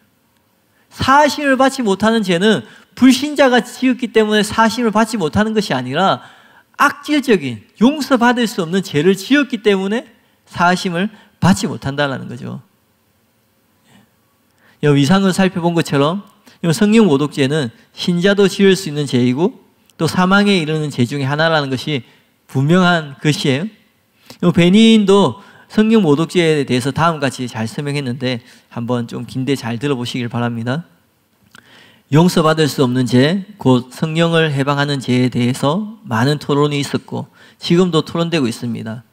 사심을 받지 못하는 죄는 불신자가 지었기 때문에 사심을 받지 못하는 것이 아니라 악질적인 용서받을 수 없는 죄를 지었기 때문에 사심을 받지 못한다는 거죠. 위상을 살펴본 것처럼 성령 모독죄는 신자도 지을 수 있는 죄이고 또 사망에 이르는 죄 중에 하나라는 것이 분명한 것이에요. 베니인도 성령 모독죄에 대해서 다음과 같이 잘 설명했는데 한번 좀 긴데 잘 들어보시길 바랍니다. 용서받을 수 없는 죄, 곧 성령을 해방하는 죄에 대해서 많은 토론이 있었고 지금도 토론되고 있습니다.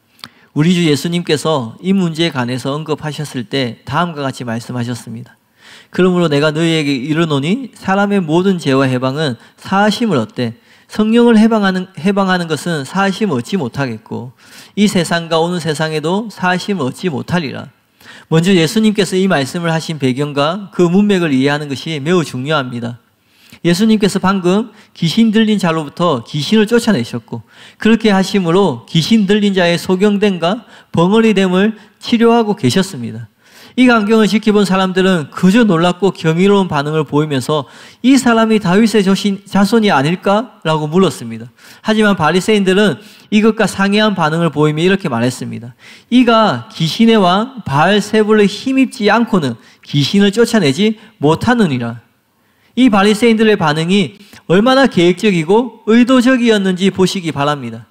우리 주 예수님께서 이 문제에 관해서 언급하셨을 때 다음과 같이 말씀하셨습니다. 그러므로 내가 너희에게 이르노니 사람의 모든 죄와 해방은 사하심을 얻되 성령을 해방하는 것은 사하심을 얻지 못하겠고 이 세상과 오는 세상에도 사하심을 얻지 못하리라. 먼저 예수님께서 이 말씀을 하신 배경과 그 문맥을 이해하는 것이 매우 중요합니다. 예수님께서 방금 귀신 들린 자로부터 귀신을 쫓아내셨고 그렇게 하심으로 귀신 들린 자의 소경됨과 벙어리 됨을 치료하고 계셨습니다. 이 광경을 지켜본 사람들은 그저 놀랍고 경이로운 반응을 보이면서 이 사람이 다윗의 자손이 아닐까라고 물었습니다. 하지만 바리새인들은 이것과 상이한 반응을 보이며 이렇게 말했습니다. 이가 귀신의 왕 바알세불에 힘입지 않고는 귀신을 쫓아내지 못하느니라. 이 바리새인들의 반응이 얼마나 계획적이고 의도적이었는지 보시기 바랍니다.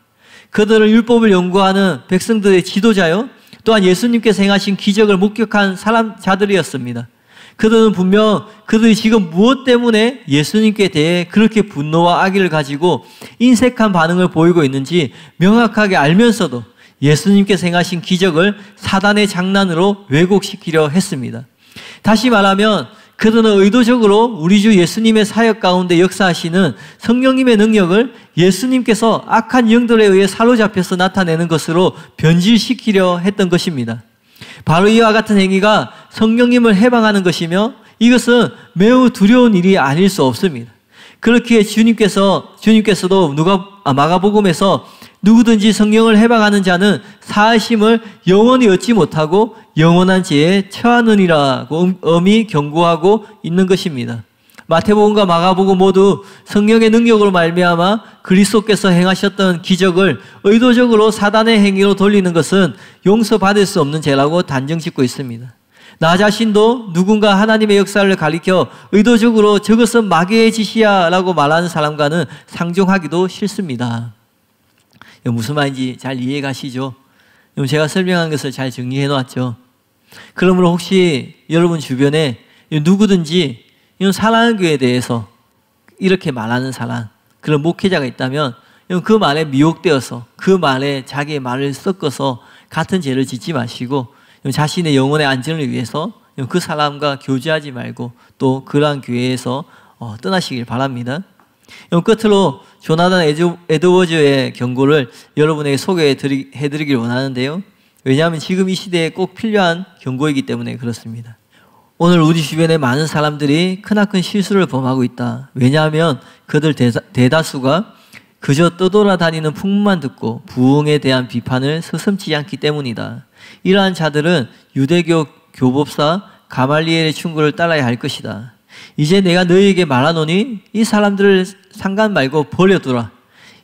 그들은 율법을 연구하는 백성들의 지도자요, 또한 예수님께서 행하신 기적을 목격한 자들이었습니다. 그들은 분명 그들이 지금 무엇 때문에 예수님께 대해 그렇게 분노와 악의를 가지고 인색한 반응을 보이고 있는지 명확하게 알면서도 예수님께서 행하신 기적을 사단의 장난으로 왜곡시키려 했습니다. 다시 말하면 그들은 의도적으로 우리 주 예수님의 사역 가운데 역사하시는 성령님의 능력을 예수님께서 악한 영들에 의해 사로잡혀서 나타내는 것으로 변질시키려 했던 것입니다. 바로 이와 같은 행위가 성령님을 해방하는 것이며 이것은 매우 두려운 일이 아닐 수 없습니다. 그렇기에 주님께서도 마가복음에서 누구든지 성령을 해방하는 자는 사하심을 영원히 얻지 못하고 영원한 죄에 처하느니라고 엄히 경고하고 있는 것입니다. 마태복음과 마가복음 모두 성령의 능력으로 말미암아 그리스도께서 행하셨던 기적을 의도적으로 사단의 행위로 돌리는 것은 용서받을 수 없는 죄라고 단정짓고 있습니다. 나 자신도 누군가 하나님의 역사를 가리켜 의도적으로 저것은 마귀의 짓이야 라고 말하는 사람과는 상종하기도 싫습니다. 무슨 말인지 잘 이해 가시죠? 제가 설명한 것을 잘 정리해 놓았죠. 그러므로 혹시 여러분 주변에 누구든지 이런 사랑하는 교회에 대해서 이렇게 말하는 사람, 그런 목회자가 있다면 그 말에 미혹되어서 그 말에 자기의 말을 섞어서 같은 죄를 짓지 마시고 자신의 영혼의 안전을 위해서 그 사람과 교제하지 말고 또 그러한 교회에서 떠나시길 바랍니다. 끝으로 조나단 에드워즈의 경고를 여러분에게 소개해드리길 원하는데요. 왜냐하면 지금 이 시대에 꼭 필요한 경고이기 때문에 그렇습니다. 오늘 우리 주변에 많은 사람들이 크나큰 실수를 범하고 있다. 왜냐하면 그들 대다수가 그저 떠돌아다니는 풍문만 듣고 부흥에 대한 비판을 서슴지 않기 때문이다. 이러한 자들은 유대교 교법사 가말리엘의 충고를 따라야 할 것이다. 이제 내가 너희에게 말하노니 이 사람들을 상관 말고 버려두라.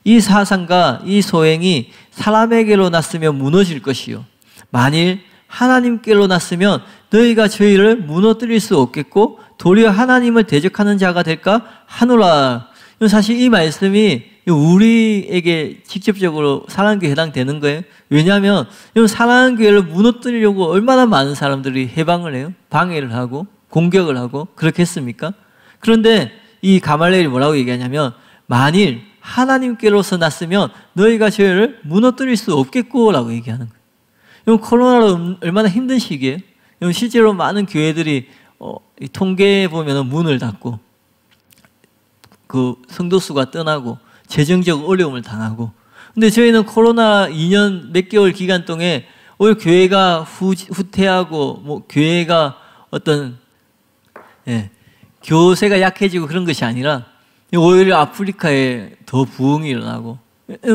이 사상과 이 소행이 사람에게로 났으면 무너질 것이요 만일 하나님께로 났으면 너희가 저희를 무너뜨릴 수 없겠고 도리어 하나님을 대적하는 자가 될까 하노라. 사실 이 말씀이 우리에게 직접적으로 사랑교회에 해당되는 거예요. 왜냐하면 사랑교회를 무너뜨리려고 얼마나 많은 사람들이 해방을 해요. 방해를 하고 공격을 하고 그렇게 했습니까? 그런데 이 가말리엘이 뭐라고 얘기하냐면 만일 하나님께로서 났으면 너희가 저희를 무너뜨릴 수 없겠고 라고 얘기하는 거예요. 코로나로 얼마나 힘든 시기예요. 실제로 많은 교회들이 통계에 보면 문을 닫고 그 성도 수가 떠나고 재정적 어려움을 당하고, 근데 저희는 코로나 2년 몇 개월 기간 동안에 오히려 교회가 후퇴하고 뭐 교회가 어떤 교세가 약해지고 그런 것이 아니라 오히려 아프리카에 더 부흥이 일어나고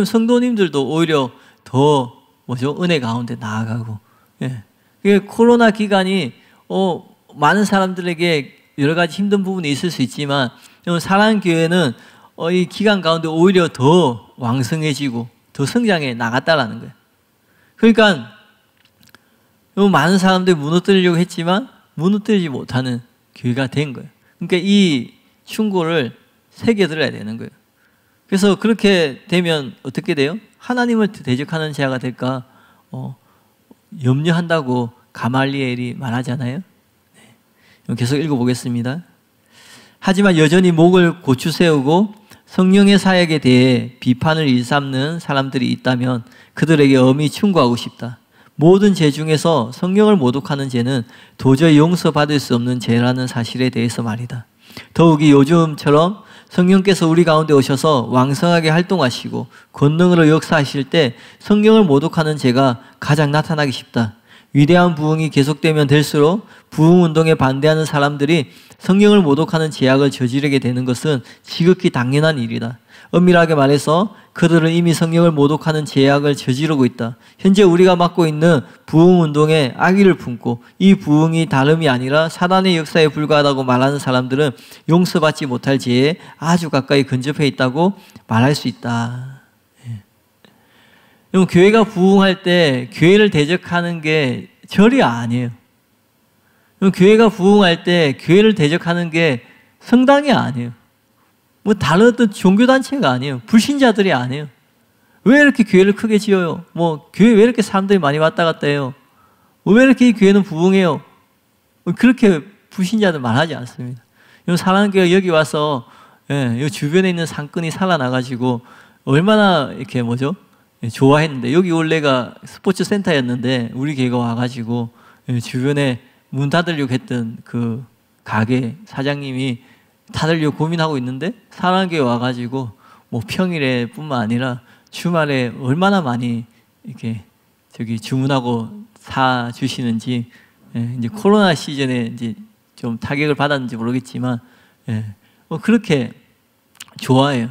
성도님들도 오히려 더 은혜 가운데 나아가고, 코로나 기간이 많은 사람들에게 여러 가지 힘든 부분이 있을 수 있지만 사랑교회는 이 기간 가운데 오히려 더 왕성해지고 더 성장해 나갔다라는 거예요. 그러니까 많은 사람들이 무너뜨리려고 했지만 무너뜨리지 못하는 교회가 된 거예요. 그러니까 이 충고를 새겨들어야 되는 거예요. 그래서 그렇게 되면 어떻게 돼요? 하나님을 대적하는 자가 될까 염려한다고 가말리엘이 말하잖아요. 계속 읽어보겠습니다. 하지만 여전히 목을 고추 세우고 성령의 사역에 대해 비판을 일삼는 사람들이 있다면 그들에게 엄히 충고하고 싶다. 모든 죄 중에서 성령을 모독하는 죄는 도저히 용서받을 수 없는 죄라는 사실에 대해서 말이다. 더욱이 요즘처럼 성령께서 우리 가운데 오셔서 왕성하게 활동하시고 권능으로 역사하실 때 성령을 모독하는 죄가 가장 나타나기 쉽다. 위대한 부흥이 계속되면 될수록 부흥운동에 반대하는 사람들이 성령을 모독하는 죄악을 저지르게 되는 것은 지극히 당연한 일이다. 엄밀하게 말해서 그들은 이미 성령을 모독하는 죄악을 저지르고 있다. 현재 우리가 맡고 있는 부흥운동에 악의를 품고 이 부흥이 다름이 아니라 사단의 역사에 불과하다고 말하는 사람들은 용서받지 못할 죄에 아주 가까이 근접해 있다고 말할 수 있다. 여러분, 교회가 부흥할 때 교회를 대적하는 게 절이 아니에요. 여러분, 교회가 부흥할 때 교회를 대적하는 게 성당이 아니에요. 뭐 다른 어떤 종교단체가 아니에요. 불신자들이 아니에요. 왜 이렇게 교회를 크게 지어요? 뭐 교회 왜 이렇게 사람들이 많이 왔다 갔다 해요? 왜 이렇게 이 교회는 부흥해요? 그렇게 불신자들 말하지 않습니다. 여러분, 사랑교회 여기 와서 이 주변에 있는 상권이 살아나가지고 얼마나 이렇게 좋아했는데, 여기 원래가 스포츠 센터였는데 우리 교회가 와가지고 주변에 문 닫으려고 했던 그 가게 사장님이 닫으려고 고민하고 있는데 사랑교회 와가지고 뭐 평일에 뿐만 아니라 주말에 얼마나 많이 이렇게 주문하고 사 주시는지, 이제 코로나 시즌에 이제 좀 타격을 받았는지 모르겠지만 그렇게 좋아해요.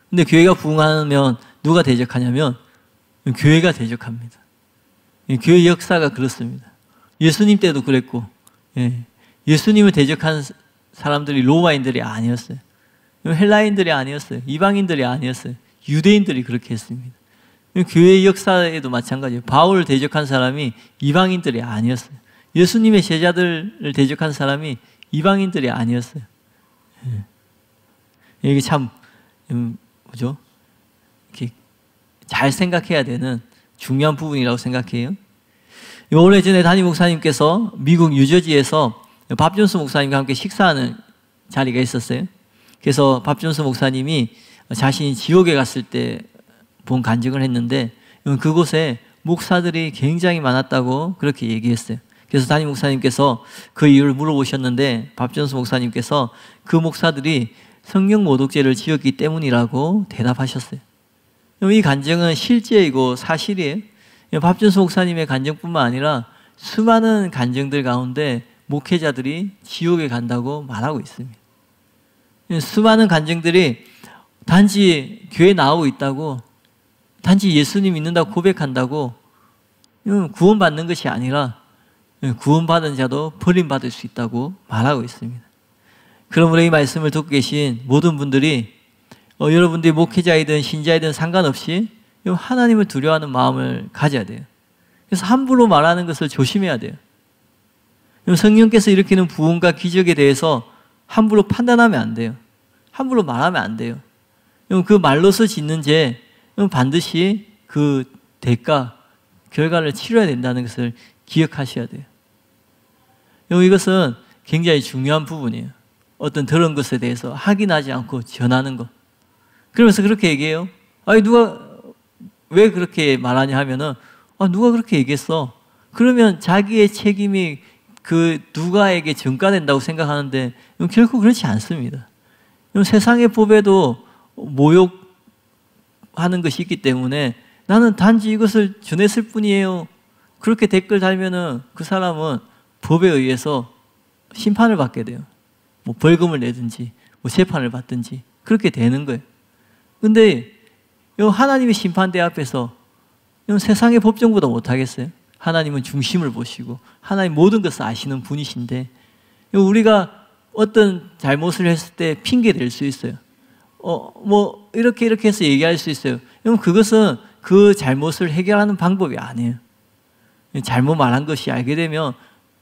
근데 교회가 부흥하면 누가 대적하냐면 교회가 대적합니다. 교회 역사가 그렇습니다. 예수님 때도 그랬고, 예수님을 대적한 사람들이 로마인들이 아니었어요. 헬라인들이 아니었어요. 이방인들이 아니었어요. 유대인들이 그렇게 했습니다. 교회 역사에도 마찬가지예요. 바울을 대적한 사람이 이방인들이 아니었어요. 예수님의 제자들을 대적한 사람이 이방인들이 아니었어요. 이게 참 이렇게 잘 생각해야 되는 중요한 부분이라고 생각해요. 오래전에 담임 목사님께서 미국 뉴저지에서 밥 존스 목사님과 함께 식사하는 자리가 있었어요. 그래서 밥 존스 목사님이 자신이 지옥에 갔을 때 본 간증을 했는데, 그곳에 목사들이 굉장히 많았다고 그렇게 얘기했어요. 그래서 담임 목사님께서 그 이유를 물어보셨는데, 밥 존스 목사님께서 그 목사들이 성령 모독죄를 지었기 때문이라고 대답하셨어요. 이 간증은 실제이고 사실이에요. 밥 존스 목사님의 간증뿐만 아니라 수많은 간증들 가운데 목회자들이 지옥에 간다고 말하고 있습니다. 수많은 간증들이 단지 교회 나오고 있다고, 단지 예수님 믿는다고 고백한다고 구원받는 것이 아니라 구원받은 자도 버림받을 수 있다고 말하고 있습니다. 그러므로 이 말씀을 듣고 계신 모든 분들이 여러분들이 목회자이든 신자이든 상관없이 하나님을 두려워하는 마음을 가져야 돼요. 그래서 함부로 말하는 것을 조심해야 돼요. 성령께서 일으키는 부흥과 기적에 대해서 함부로 판단하면 안 돼요. 함부로 말하면 안 돼요. 그 말로서 짓는 죄, 반드시 그 대가, 결과를 치러야 된다는 것을 기억하셔야 돼요. 이것은 굉장히 중요한 부분이에요. 어떤 들은 것에 대해서 확인하지 않고 전하는 것. 그러면서 그렇게 얘기해요. 아니, 누가 왜 그렇게 말하냐 하면은, 누가 그렇게 얘기했어. 그러면 자기의 책임이 그 누가에게 전가된다고 생각하는데 결코 그렇지 않습니다. 세상의 법에도 모욕하는 것이 있기 때문에 나는 단지 이것을 전했을 뿐이에요. 그렇게 댓글 달면은 그 사람은 법에 의해서 심판을 받게 돼요. 뭐 벌금을 내든지 뭐 재판을 받든지 그렇게 되는 거예요. 근데 하나님의 심판대 앞에서 세상의 법정보다 못하겠어요? 하나님은 중심을 보시고 하나님 모든 것을 아시는 분이신데, 우리가 어떤 잘못을 했을 때 핑계 댈 수 있어요. 뭐 이렇게 해서 얘기할 수 있어요. 그것은 그 잘못을 해결하는 방법이 아니에요. 잘못 말한 것이 알게 되면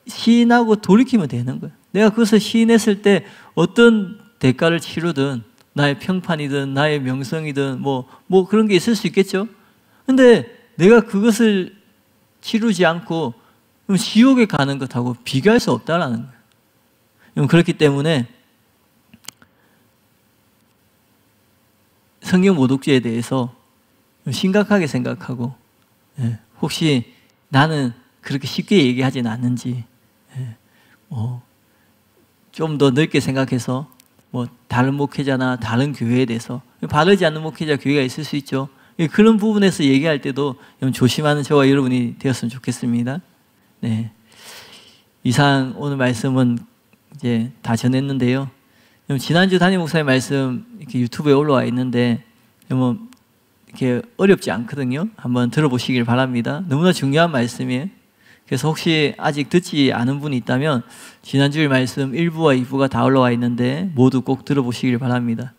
시인하고 돌이키면 되는 거예요. 내가 그것을 시인했을 때 어떤 대가를 치르든, 나의 평판이든 나의 명성이든 뭐 그런 게 있을 수 있겠죠. 근데 내가 그것을 치르지 않고 지옥에 가는 것하고 비교할 수 없다라는 거예요. 그렇기 때문에 성령 모독죄에 대해서 심각하게 생각하고, 혹시 나는 그렇게 쉽게 얘기하진 않는지 좀 더 넓게 생각해서 다른 목회자나 다른 교회에 대해서, 바르지 않는 목회자 교회가 있을 수 있죠. 그런 부분에서 얘기할 때도 조심하는 저와 여러분이 되었으면 좋겠습니다. 네. 이상 오늘 말씀은 이제 다 전했는데요. 지난주 담임 목사님 말씀 이렇게 유튜브에 올라와 있는데 뭐 이렇게 어렵지 않거든요. 한번 들어보시길 바랍니다. 너무나 중요한 말씀이에요. 그래서 혹시 아직 듣지 않은 분이 있다면 지난주의 말씀 1부와 2부가 다 올라와 있는데 모두 꼭 들어보시길 바랍니다.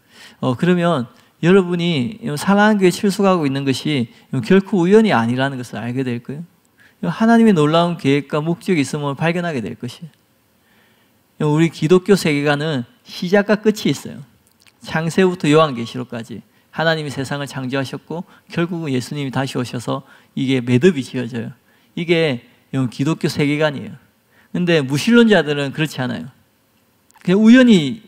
그러면 여러분이 사랑하는 교회에 출석하고 있는 것이 결코 우연이 아니라는 것을 알게 될 거예요. 하나님의 놀라운 계획과 목적이 있음을 발견하게 될 것이에요. 우리 기독교 세계관은 시작과 끝이 있어요. 창세부터 요한계시록까지 하나님이 세상을 창조하셨고 결국은 예수님이 다시 오셔서 이게 매듭이 지어져요. 이게 기독교 세계관이에요. 근데 무신론자들은 그렇지 않아요. 그냥 우연히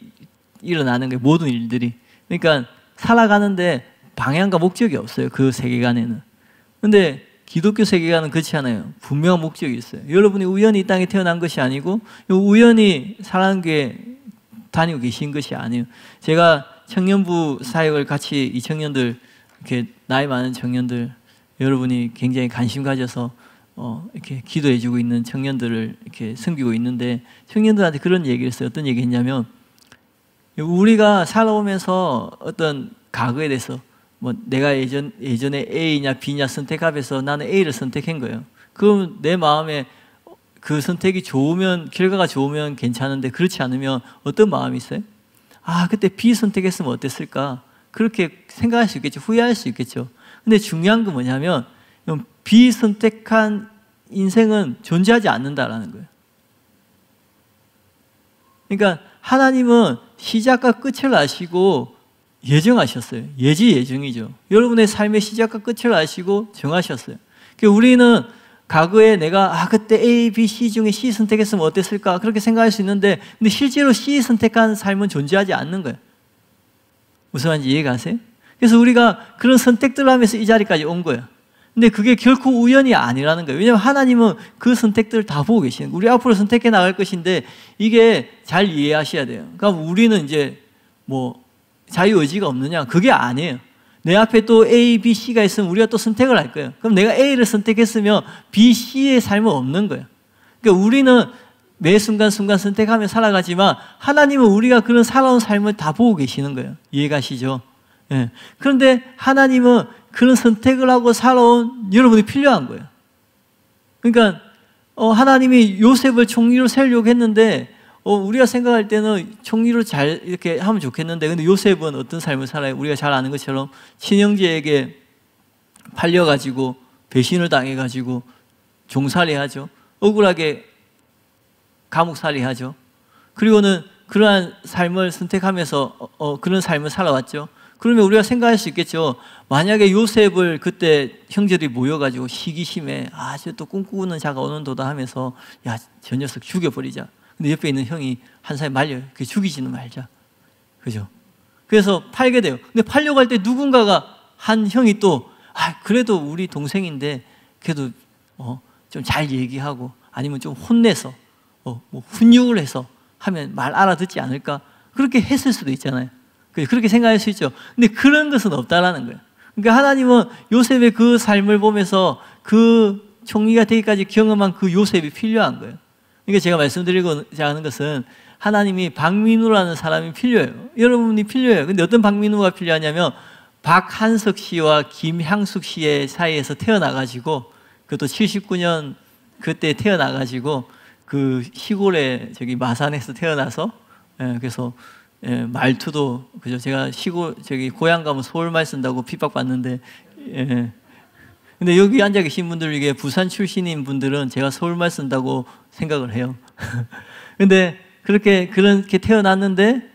일어나는 거예요. 모든 일들이. 그러니까 살아가는데 방향과 목적이 없어요. 그 세계관에는. 근데 기독교 세계관은 그렇지 않아요. 분명한 목적이 있어요. 여러분이 우연히 이 땅에 태어난 것이 아니고 우연히 사랑하는 교회 다니고 계신 것이 아니에요. 제가 청년부 사역을 같이 이 청년들, 이렇게 나이 많은 청년들, 여러분이 굉장히 관심 가져서 이렇게 기도해주고 있는 청년들을 이렇게 섬기고 있는데 청년들한테 그런 얘기를 했어요. 어떤 얘기 했냐면 우리가 살아오면서 어떤 과거에 대해서 뭐 내가 예전에 A냐 B냐 선택하면서 나는 A를 선택한 거예요. 그럼 내 마음에 그 선택이 좋으면, 결과가 좋으면 괜찮은데 그렇지 않으면 어떤 마음이 있어요? 아, 그때 B 선택했으면 어땠을까? 그렇게 생각할 수 있겠죠. 후회할 수 있겠죠. 근데 중요한 건 뭐냐면 B 선택한 인생은 존재하지 않는다라는 거예요. 그러니까 하나님은 시작과 끝을 아시고 예정하셨어요. 예지예정이죠. 여러분의 삶의 시작과 끝을 아시고 정하셨어요. 그러니까 우리는 과거에 내가 그때 A, B, C 중에 C 선택했으면 어땠을까 그렇게 생각할 수 있는데 근데 실제로 C 선택한 삶은 존재하지 않는 거예요. 무슨 말인지 이해가세요? 그래서 우리가 그런 선택들을 하면서 이 자리까지 온 거예요. 근데 그게 결코 우연이 아니라는 거예요. 왜냐하면 하나님은 그 선택들을 다 보고 계시는 거예요. 우리 앞으로 선택해 나갈 것인데 이게 잘 이해하셔야 돼요. 그러니까 우리는 이제 뭐 자유의지가 없느냐? 그게 아니에요. 내 앞에 또 A, B, C가 있으면 우리가 또 선택을 할 거예요. 그럼 내가 A를 선택했으면 B, C의 삶은 없는 거예요. 그러니까 우리는 매 순간순간 선택하며 살아가지만 하나님은 우리가 그런 살아온 삶을 다 보고 계시는 거예요. 이해가시죠? 예. 그런데 하나님은 그런 선택을 하고 살아온 여러분이 필요한 거예요. 그러니까 하나님이 요셉을 총리로 세우려고 했는데 우리가 생각할 때는 총리로 잘 이렇게 하면 좋겠는데 근데 요셉은 어떤 삶을 살아요? 우리가 잘 아는 것처럼 친형제에게 팔려가지고 배신을 당해가지고 종살이 하죠. 억울하게 감옥살이 하죠. 그리고는 그러한 삶을 선택하면서 그런 삶을 살아왔죠. 그러면 우리가 생각할 수 있겠죠. 만약에 요셉을 그때 형제들이 모여가지고 시기심에 저 또 꿈꾸는 자가 오는도다 하면서 야, 저 녀석 죽여버리자. 근데 옆에 있는 형이 한 사람이 말려요. 그 죽이지는 말자. 그죠? 그래서 팔게 돼요. 근데 팔려고 할 때 누군가가 한 형이 또 그래도 우리 동생인데 그래도 좀 잘 얘기하고 아니면 좀 혼내서 뭐 훈육을 해서 하면 말 알아듣지 않을까? 그렇게 했을 수도 있잖아요. 그렇게 생각할 수 있죠. 근데 그런 것은 없다라는 거예요. 그러니까 하나님은 요셉의 그 삶을 보면서 그 총리가 되기까지 경험한 그 요셉이 필요한 거예요. 그러니까 제가 말씀드리고자 하는 것은 하나님이 박민우라는 사람이 필요해요. 여러분이 필요해요. 근데 어떤 박민우가 필요하냐면 박한석 씨와 김향숙 씨의 사이에서 태어나가지고 그것도 79년 그때 태어나가지고 그 시골에 마산에서 태어나서 그래서 말투도 그죠. 제가 고향 가면 서울말 쓴다고 핍박받는데 근데 여기 앉아 계신 분들 중에 부산 출신인 분들은 제가 서울말 쓴다고 생각을 해요. 근데 그렇게 태어났는데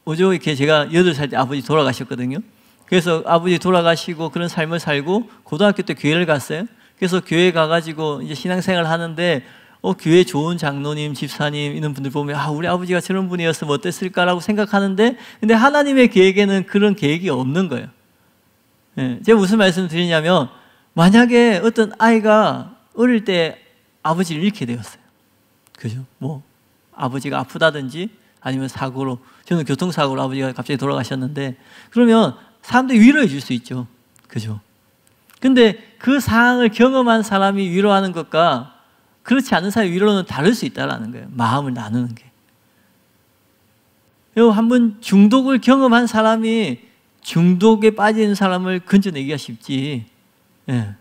이렇게 제가 8살 때 아버지 돌아가셨거든요. 그래서 아버지 돌아가시고 그런 삶을 살고 고등학교 때 교회를 갔어요. 그래서 교회 가가지고 이제 신앙생활을 하는데 교회 좋은 장로님, 집사님 이런 분들 보면 우리 아버지가 저런 분이었으면 어땠을까라고 생각하는데 근데 하나님의 계획에는 그런 계획이 없는 거예요. 제가 무슨 말씀을 드리냐면 만약에 어떤 아이가 어릴 때 아버지를 잃게 되었어요. 그죠? 뭐 아버지가 아프다든지 아니면 사고로 저는 교통사고로 아버지가 갑자기 돌아가셨는데 그러면 사람들이 위로해 줄 수 있죠. 그죠? 근데 그 상황을 경험한 사람이 위로하는 것과 그렇지 않은 사람의 위로는 다를 수 있다는 거예요. 마음을 나누는 게. 한번 중독을 경험한 사람이 중독에 빠진 사람을 건져내기가 쉽지. 예.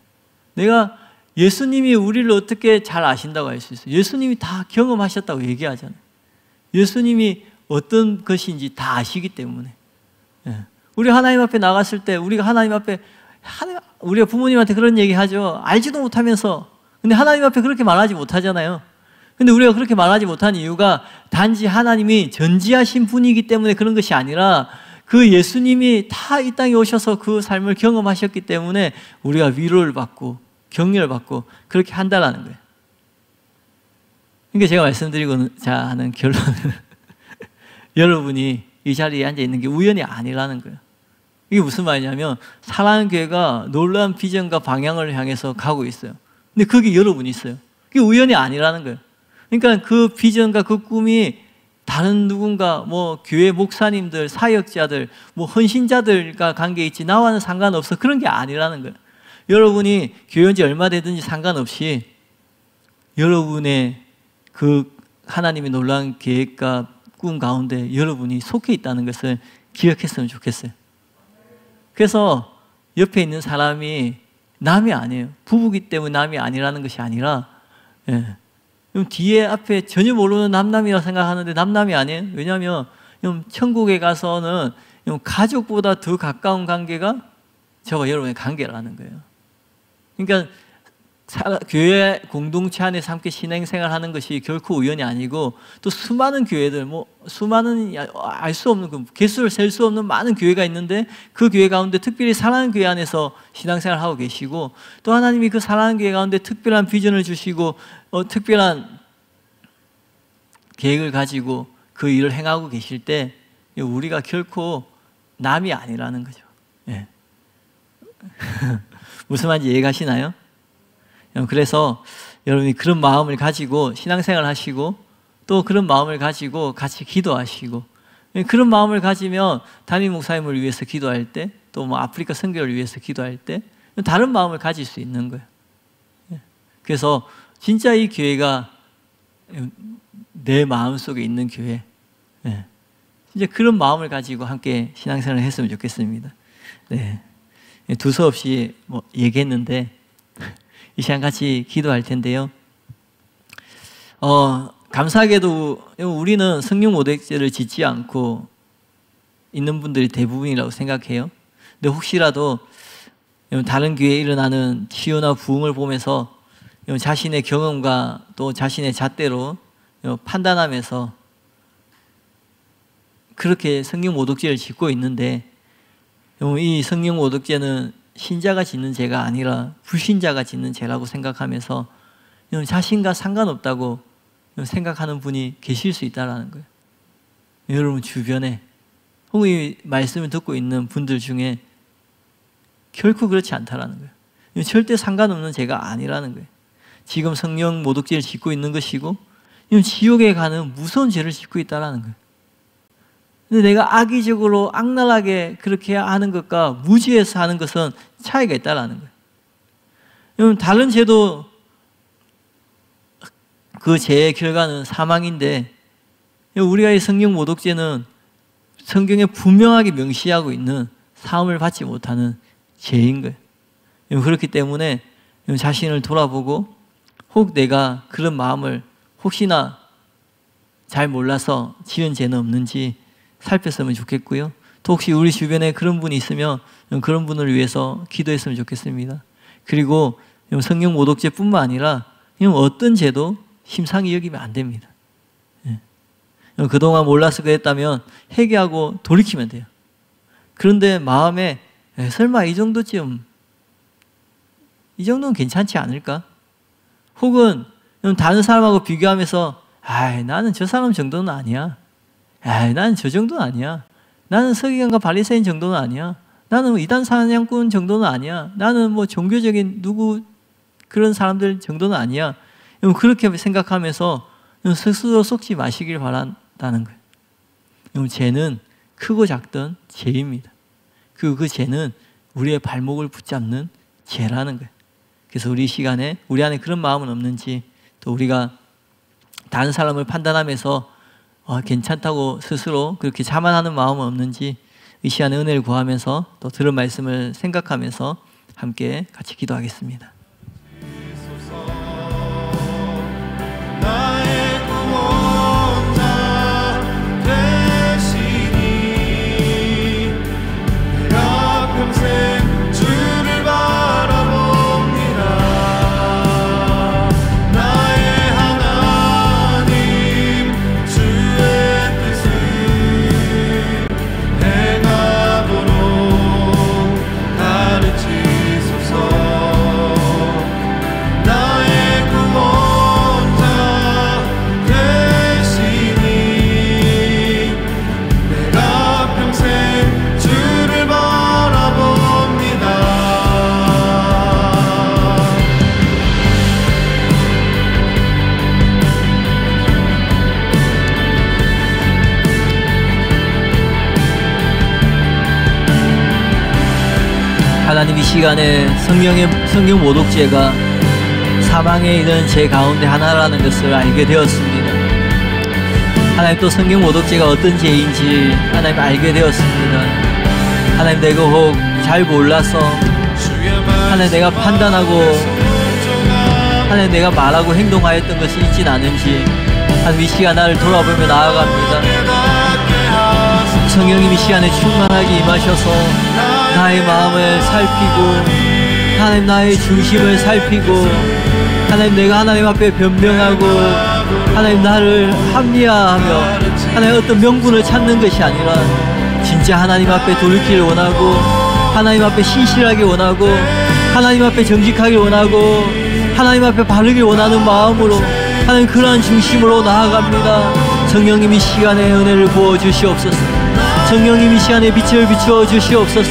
내가 예수님이 우리를 어떻게 잘 아신다고 할 수 있어요? 예수님이 다 경험하셨다고 얘기하잖아요. 예수님이 어떤 것인지 다 아시기 때문에. 예. 우리 하나님 앞에 나갔을 때 우리가 하나님 앞에 우리가 부모님한테 그런 얘기 하죠. 알지도 못하면서. 근데 하나님 앞에 그렇게 말하지 못하잖아요. 근데 우리가 그렇게 말하지 못한 이유가 단지 하나님이 전지하신 분이기 때문에 그런 것이 아니라 그 예수님이 다 이 땅에 오셔서 그 삶을 경험하셨기 때문에 우리가 위로를 받고 격려를 받고 그렇게 한다라는 거예요. 그러니까 제가 말씀드리고자 하는 결론은 여러분이 이 자리에 앉아 있는 게 우연이 아니라는 거예요. 이게 무슨 말이냐면 사랑하는 교회가 놀라운 비전과 방향을 향해서 가고 있어요. 근데 거기 여러분이 있어요. 그게 우연이 아니라는 거예요. 그러니까 그 비전과 그 꿈이 다른 누군가 뭐 교회 목사님들, 사역자들, 뭐 헌신자들과 관계 있지 나와는 상관없어. 그런 게 아니라는 거예요. 여러분이 교회 온 지 얼마 되든지 상관없이 여러분의 그 하나님의 놀라운 계획과 꿈 가운데 여러분이 속해 있다는 것을 기억했으면 좋겠어요. 그래서 옆에 있는 사람이 남이 아니에요. 부부기 때문에 남이 아니라는 것이 아니라, 예. 뒤에 앞에 전혀 모르는 남남이라고 생각하는데 남남이 아니에요. 왜냐하면 천국에 가서는 가족보다 더 가까운 관계가 저와 여러분의 관계라는 거예요. 그러니까 교회 공동체 안에서 함께 신앙생활하는 것이 결코 우연이 아니고 또 수많은 교회들, 수많은 알 수 없는 개수를 셀 수 없는 많은 교회가 있는데 그 교회 가운데 특별히 사랑하는 교회 안에서 신앙생활을 하고 계시고 또 하나님이 그 사랑하는 교회 가운데 특별한 비전을 주시고 특별한 계획을 가지고 그 일을 행하고 계실 때 우리가 결코 남이 아니라는 거죠. 예. 무슨 말인지 이해가시나요? 그래서 여러분이 그런 마음을 가지고 신앙생활을 하시고 또 그런 마음을 가지고 같이 기도하시고 그런 마음을 가지면 담임 목사님을 위해서 기도할 때 또 뭐 아프리카 선교를 위해서 기도할 때 다른 마음을 가질 수 있는 거예요. 그래서 진짜 이 교회가 내 마음속에 있는 교회, 이제 그런 마음을 가지고 함께 신앙생활을 했으면 좋겠습니다. 네. 두서없이 얘기했는데 이 시간 같이 기도할 텐데요. 감사하게도 우리는 성령 모독죄를 짓지 않고 있는 분들이 대부분이라고 생각해요. 근데 혹시라도 다른 교회에 일어나는 치유나 부흥을 보면서 자신의 경험과 또 자신의 잣대로 판단하면서 그렇게 성령 모독죄를 짓고 있는데 이 성령 모독죄는 신자가 짓는 죄가 아니라 불신자가 짓는 죄라고 생각하면서 자신과 상관없다고 생각하는 분이 계실 수 있다는 거예요. 여러분 주변에 혹은 이 말씀을 듣고 있는 분들 중에 결코 그렇지 않다라는 거예요. 절대 상관없는 죄가 아니라는 거예요. 지금 성령 모독죄를 짓고 있는 것이고 지옥에 가는 무서운 죄를 짓고 있다는 거예요. 근데 내가 악의적으로 악랄하게 그렇게 하는 것과 무지해서 하는 것은 차이가 있다는 거예요. 다른 죄도 그 죄의 결과는 사망인데 우리가 이 성령 모독죄는 성경에 분명하게 명시하고 있는 사함을 받지 못하는 죄인 거예요. 그렇기 때문에 자신을 돌아보고 혹 내가 그런 마음을 혹시나 잘 몰라서 지은 죄는 없는지 살폈으면 좋겠고요. 또 혹시 우리 주변에 그런 분이 있으면 그런 분을 위해서 기도했으면 좋겠습니다. 그리고 성령 모독죄뿐만 아니라 어떤 죄도 심상히 여기면 안 됩니다. 그동안 몰라서 그랬다면 회개하고 돌이키면 돼요. 그런데 마음에 설마 이 정도는 괜찮지 않을까? 혹은 다른 사람하고 비교하면서 나는 저 사람 정도는 아니야. 나는 저 정도는 아니야. 나는 서기관과 바리새인 정도는 아니야. 나는 이단 사냥꾼 정도는 아니야. 나는 뭐 종교적인 그런 사람들 정도는 아니야. 그렇게 생각하면서 스스로 속지 마시길 바란다는 거예요. 죄는 크고 작던 죄입니다. 그 죄는 우리의 발목을 붙잡는 죄라는 거예요. 그래서 우리 시간에 우리 안에 그런 마음은 없는지 또 우리가 다른 사람을 판단하면서 괜찮다고 스스로 그렇게 자만하는 마음은 없는지 이 시간에 은혜를 구하면서 또 들은 말씀을 생각하면서 함께 같이 기도하겠습니다. 나의 구원자 되시니 내가 평생 주를 바라봅니다. 나의 하나님 주의 뜻을 행하도록 가르치소서. 나의 구원자 되시니 내가 평생 주를 바라봅니다. 하나님, 이 시간에 성경 모독죄가 사망에 이르는 죄 가운데 하나라는 것을 알게 되었습니다. 하나님, 또 성경 모독죄가 어떤 죄인지 하나님 알게 되었습니다. 하나님, 내가 혹 잘 몰라서 하나님 내가 판단하고 하나님 내가 말하고 행동하였던 것이 있진 않은지 하나님 이 시간 나를 돌아보며 나아갑니다. 성령님 이 시간에 충만하게 임하셔서 나의 마음을 살피고 하나님 나의 중심을 살피고 하나님 내가 하나님 앞에 변명하고 하나님 나를 합리화하며 하나님 어떤 명분을 찾는 것이 아니라 진짜 하나님 앞에 돌이키를 원하고 하나님 앞에 신실하게 원하고 하나님 앞에 정직하게 원하고 하나님 앞에 바르게 원하는 마음으로 하나님 그러한 중심으로 나아갑니다. 성령님 이 시간에 은혜를 부어주시옵소서. 성령님 이 시간에 빛을 비추어 주시옵소서.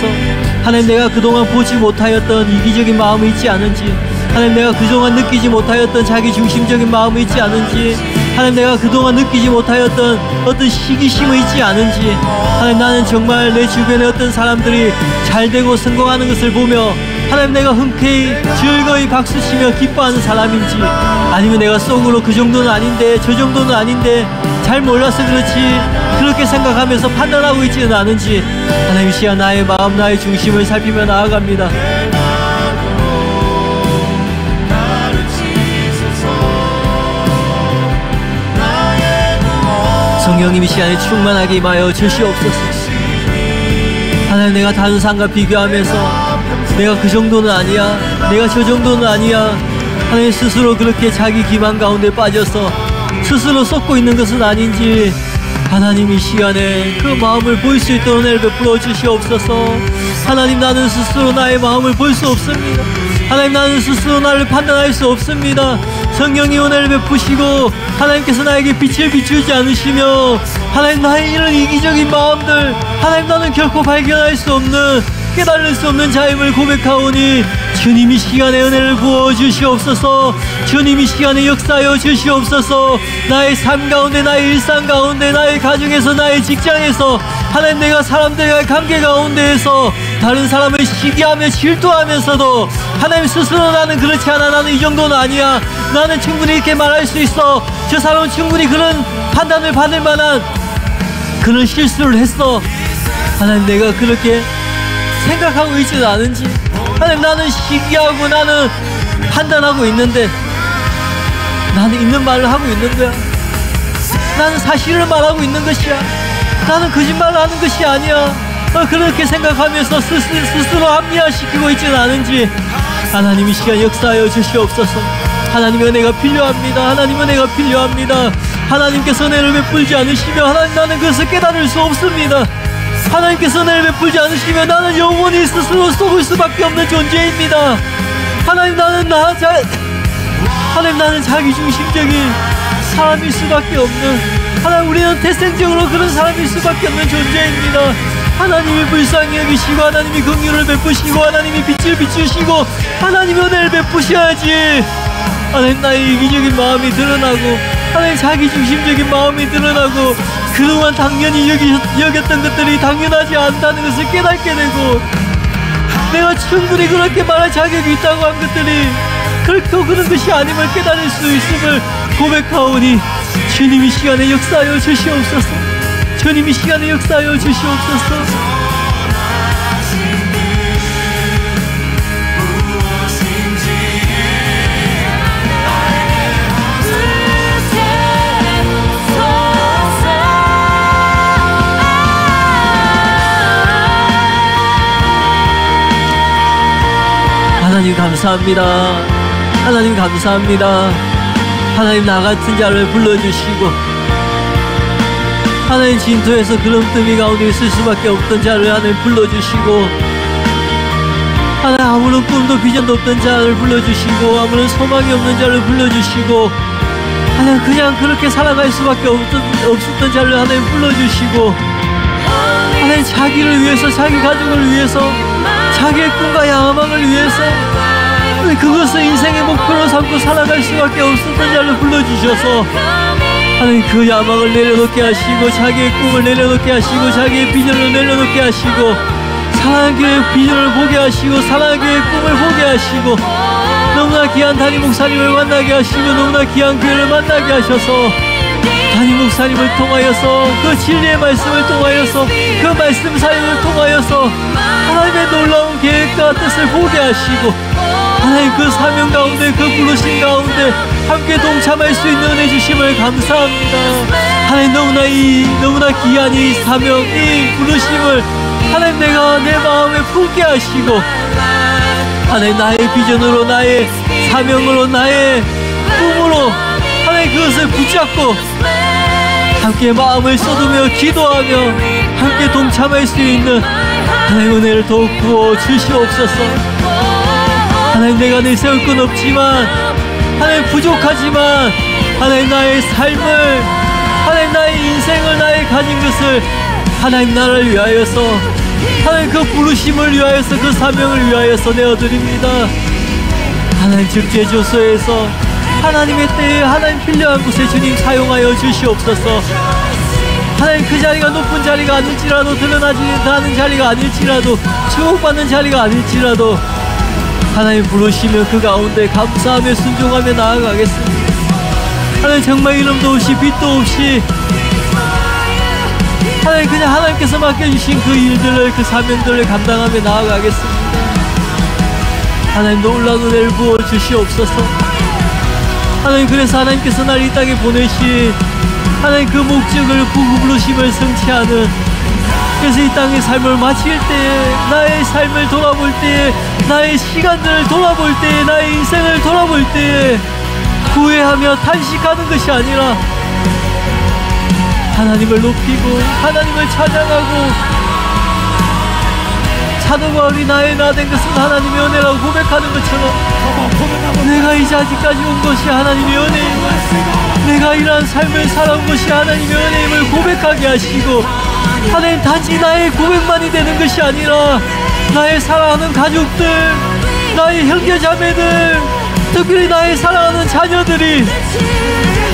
하나님 내가 그동안 보지 못하였던 이기적인 마음이 있지 않은지 하나님 내가 그동안 느끼지 못하였던 자기중심적인 마음이 있지 않은지 하나님 내가 그동안 느끼지 못하였던 어떤 시기심이 있지 않은지 하나님 나는 정말 내 주변에 어떤 사람들이 잘되고 성공하는 것을 보며 하나님 내가 흔쾌히 즐거이 박수치며 기뻐하는 사람인지 아니면 내가 속으로 그 정도는 아닌데 저 정도는 아닌데 잘 몰라서 그렇지 그렇게 생각하면서 판단하고 있지는 않은지 하나님 이 시간 나의 마음 나의 중심을 살피며 나아갑니다. 성령님 이 시간에 충만하게 임하여 주시옵소서. 하나님 내가 다른 사람과 비교하면서 내가 그 정도는 아니야 내가 저 정도는 아니야 하나님 스스로 그렇게 자기 기만 가운데 빠져서 스스로 썩고 있는 것은 아닌지 하나님 이 시간에 그 마음을 볼 수 있도록 은혜를 베풀어 주시옵소서. 하나님 나는 스스로 나의 마음을 볼 수 없습니다. 하나님 나는 스스로 나를 판단할 수 없습니다. 성령이 은혜를 베푸시고 하나님께서 나에게 빛을 비추지 않으시며 하나님 나의 이런 이기적인 마음들 하나님 나는 결코 발견할 수 없는 깨달을 수 없는 자임을 고백하오니 주님이 시간에 은혜를 부어 주시옵소서. 주님이 시간에 역사하여 주시옵소서. 나의 삶 가운데 나의 일상 가운데 나의 가정에서 나의 직장에서 하나님 내가 사람들과의 관계 가운데에서 다른 사람을 시기하며 질투하면서도 하나님 스스로 나는 그렇지 않아 나는 이 정도는 아니야 나는 충분히 이렇게 말할 수 있어 저 사람은 충분히 그런 판단을 받을 만한 그런 실수를 했어 하나님 내가 그렇게 생각하고 있지는 않은지 하나님 나는 시기하고 나는 판단하고 있는데 나는 있는 말을 하고 있는 거야. 나는 사실을 말하고 있는 것이야. 나는 거짓말을 하는 것이 아니야. 그렇게 생각하면서 스스로 합리화시키고 있지는 않은지 하나님 이 시간 역사하여 주시옵소서. 하나님의 은혜가 필요합니다. 하나님의 은혜가 필요합니다. 하나님께서 은혜를 베풀지 않으시며 하나님 나는 그것을 깨달을 수 없습니다. 하나님께서 은혜를 베풀지 않으시면 나는 영원히 스스로 속을 수밖에 없는 존재입니다. 하나님 나는 자기중심적인 사람일 수밖에 없는 하나님 우리는 태생적으로 그런 사람일 수밖에 없는 존재입니다. 하나님이 불쌍히 여기시고 하나님이 긍휼을 베푸시고 하나님이 빛을 비추시고 하나님이 은혜를 베푸셔야지 하나님 나의 이기적인 마음이 드러나고 하나님 자기중심적인 마음이 드러나고 그동안 당연히 여겼던 것들이 당연하지 않다는 것을 깨닫게 되고 내가 충분히 그렇게 말할 자격이 있다고 한 것들이 그렇게 그런 것이 아님을 깨달을 수 있음을 고백하오니 주님이 시간에 역사하여 주시옵소서. 주님이 시간에 역사하여 주시옵소서. 하나님 감사합니다. 하나님 감사합니다. 하나님 나 같은 자를 불러주시고 하나님 진토에서 구름더미 가운데 있을 수밖에 없던 자를 하나님 불러주시고 하나님 아무런 꿈도 비전도 없던 자를 불러주시고 아무런 소망이 없는 자를 불러주시고 하나님 그냥 그렇게 살아갈 수밖에 없었던 자를 하나님 불러주시고 하나님 자기를 위해서 자기 가족을 위해서 자기의 꿈과 야망을 위해서 그것을 인생의 목표로 삼고 살아갈 수밖에 없었던 자를 불러주셔서 하나님 그 야망을 내려놓게 하시고 자기의 꿈을 내려놓게 하시고 자기의 비전을 내려놓게 하시고 사랑의 교회의 비전을 보게 하시고 사랑의 교회의 꿈을 보게 하시고 너무나 귀한 담임 목사님을 만나게 하시고 너무나 귀한 교회를 만나게 하셔서 담임 목사님을 통하여서 그 진리의 말씀을 통하여서 그 말씀 사역을 통하여서 하나님의 놀라운 계획과 뜻을 보게 하시고 하나님 그 사명 가운데 그 부르심 가운데 함께 동참할 수 있는 은혜 주심을 감사합니다. 하나님 너무나 귀한 이 사명 이 부르심을 하나님 내가 내 마음에 품게 하시고 하나님 나의 비전으로 나의 사명으로 나의 꿈으로 하나님 그것을 붙잡고 함께 마음을 쏟으며 기도하며 함께 동참할 수 있는 하나님 은혜를 더욱 부어 주시옵소서. 하나님 내가 내세울 건 없지만 하나님 부족하지만 하나님 나의 삶을 하나님 나의 인생을 나의 가진 것을 하나님 나를 위하여서 하나님 그 부르심을 위하여서 그 사명을 위하여서 내어드립니다. 하나님 즉제조소에서 하나님의 때에 하나님 필요한 곳에 주님 사용하여 주시옵소서. 하나님 그 자리가 높은 자리가 아닐지라도 드러나지 않는 자리가 아닐지라도 축복받는 자리가 아닐지라도 하나님 부르시면 그 가운데 감사하며 순종하며 나아가겠습니다. 하나님 정말 이름도 없이 빛도 없이 하나님 그냥 하나님께서 맡겨주신 그 일들을 그 사명들을 감당하며 나아가겠습니다. 하나님 놀라운 은혜를 부어주시옵소서. 하나님 그래서 하나님께서 날 이 땅에 보내신 하나님 그 목적을 부르심을 성취하는 그래서 이 땅의 삶을 마칠 때에 나의 삶을 돌아볼 때에 나의 시간들을 돌아볼 때에 나의 인생을 돌아볼 때에 후회하며 탄식하는 것이 아니라 하나님을 높이고 하나님을 찬양하고 사도가 우리 나의 나 된 것은 하나님의 은혜라고 고백하는 것처럼 내가 이제 아직까지 온 것이 하나님의 은혜임을 내가 이러한 삶을 살아온 것이 하나님의 은혜임을 고백하게 하시고 하나님 단지 나의 고백만이 되는 것이 아니라 나의 사랑하는 가족들 나의 형제자매들 특별히 나의 사랑하는 자녀들이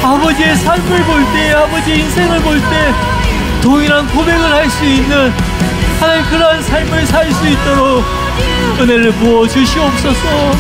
아버지의 삶을 볼 때 아버지의 인생을 볼 때 동일한 고백을 할 수 있는 하나님 그러한 삶을 살 수 있도록 은혜를 부어 주시옵소서.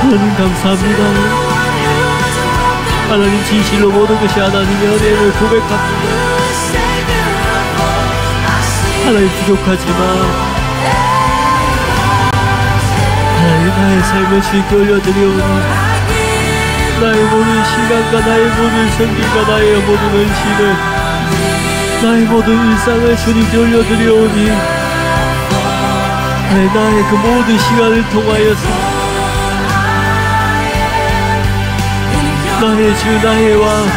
하나님 감사합니다. 하나님 진실로 모든 것이 하나님의 은혜를 고백합니다. 하나님 부족하지만 하나님 나의 삶을 주께 올려드리오니 나의 모든 시간과 나의 모든 성기가 나의 모든 은신을 나의 모든 일상을 주님께 올려드리오니 나의 그 모든 시간을 통하여서 나의 주 나의 왕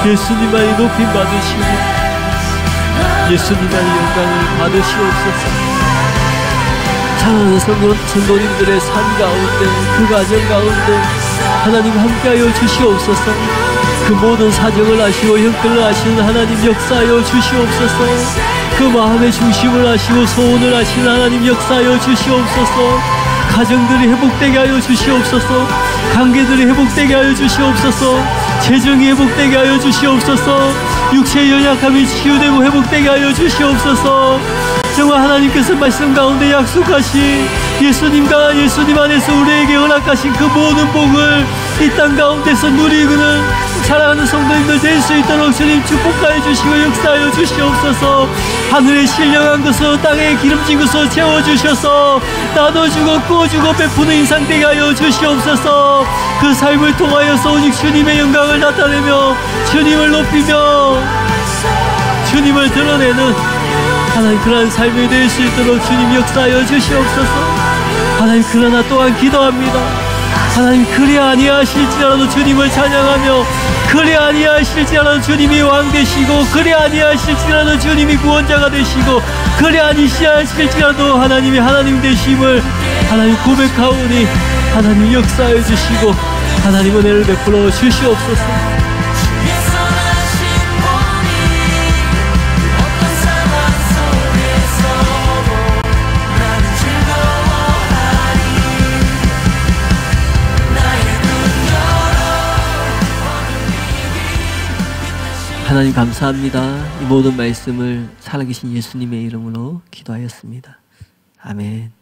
예수님만이 높임 받으시고 예수님만이 영광을 받으시옵소서. 사랑하는 성도님들의 삶 가운데 그 가정 가운데 하나님 함께하여 주시옵소서. 그 모든 사정을 아시고 형편을 아시는 하나님 역사하여 주시옵소서. 그 마음의 중심을 아시고 소원을 아시는 하나님 역사하여 주시옵소서. 가정들이 회복되게 하여 주시옵소서. 관계들이 회복되게 하여 주시옵소서. 재정이 회복되게 하여 주시옵소서. 육체의 연약함이 치유되고 회복되게 하여 주시옵소서. 정말 하나님께서 말씀 가운데 약속하신 예수님과 예수님 안에서 우리에게 허락하신 그 모든 복을 이 땅 가운데서 누리고는 사랑하는 성도님들 될 수 있도록 주님 축복하여 주시고 역사하여 주시옵소서. 하늘에 신령한 것으로 땅에 기름진 것으로 채워주셔서 나눠주고 꾸어주고 베푸는 인상 되게 하여 주시옵소서. 그 삶을 통하여서 오직 주님의 영광을 나타내며 주님을 높이며 주님을 드러내는 하나님 그러한 삶이 될 수 있도록 주님 역사하여 주시옵소서. 하나님 그러나 또한 기도합니다. 하나님 그리 아니하실지라도 주님을 찬양하며 그리 아니하실지라도 주님이 왕 되시고 그리 아니하실지라도 주님이 구원자가 되시고 그리 아니하실지라도 하나님이 하나님 되심을 하나님 고백하오니 하나님 역사해 주시고 하나님 은혜를 베풀어 주시옵소서. 하나님 감사합니다. 이 모든 말씀을 살아계신 예수님의 이름으로 기도하였습니다. 아멘.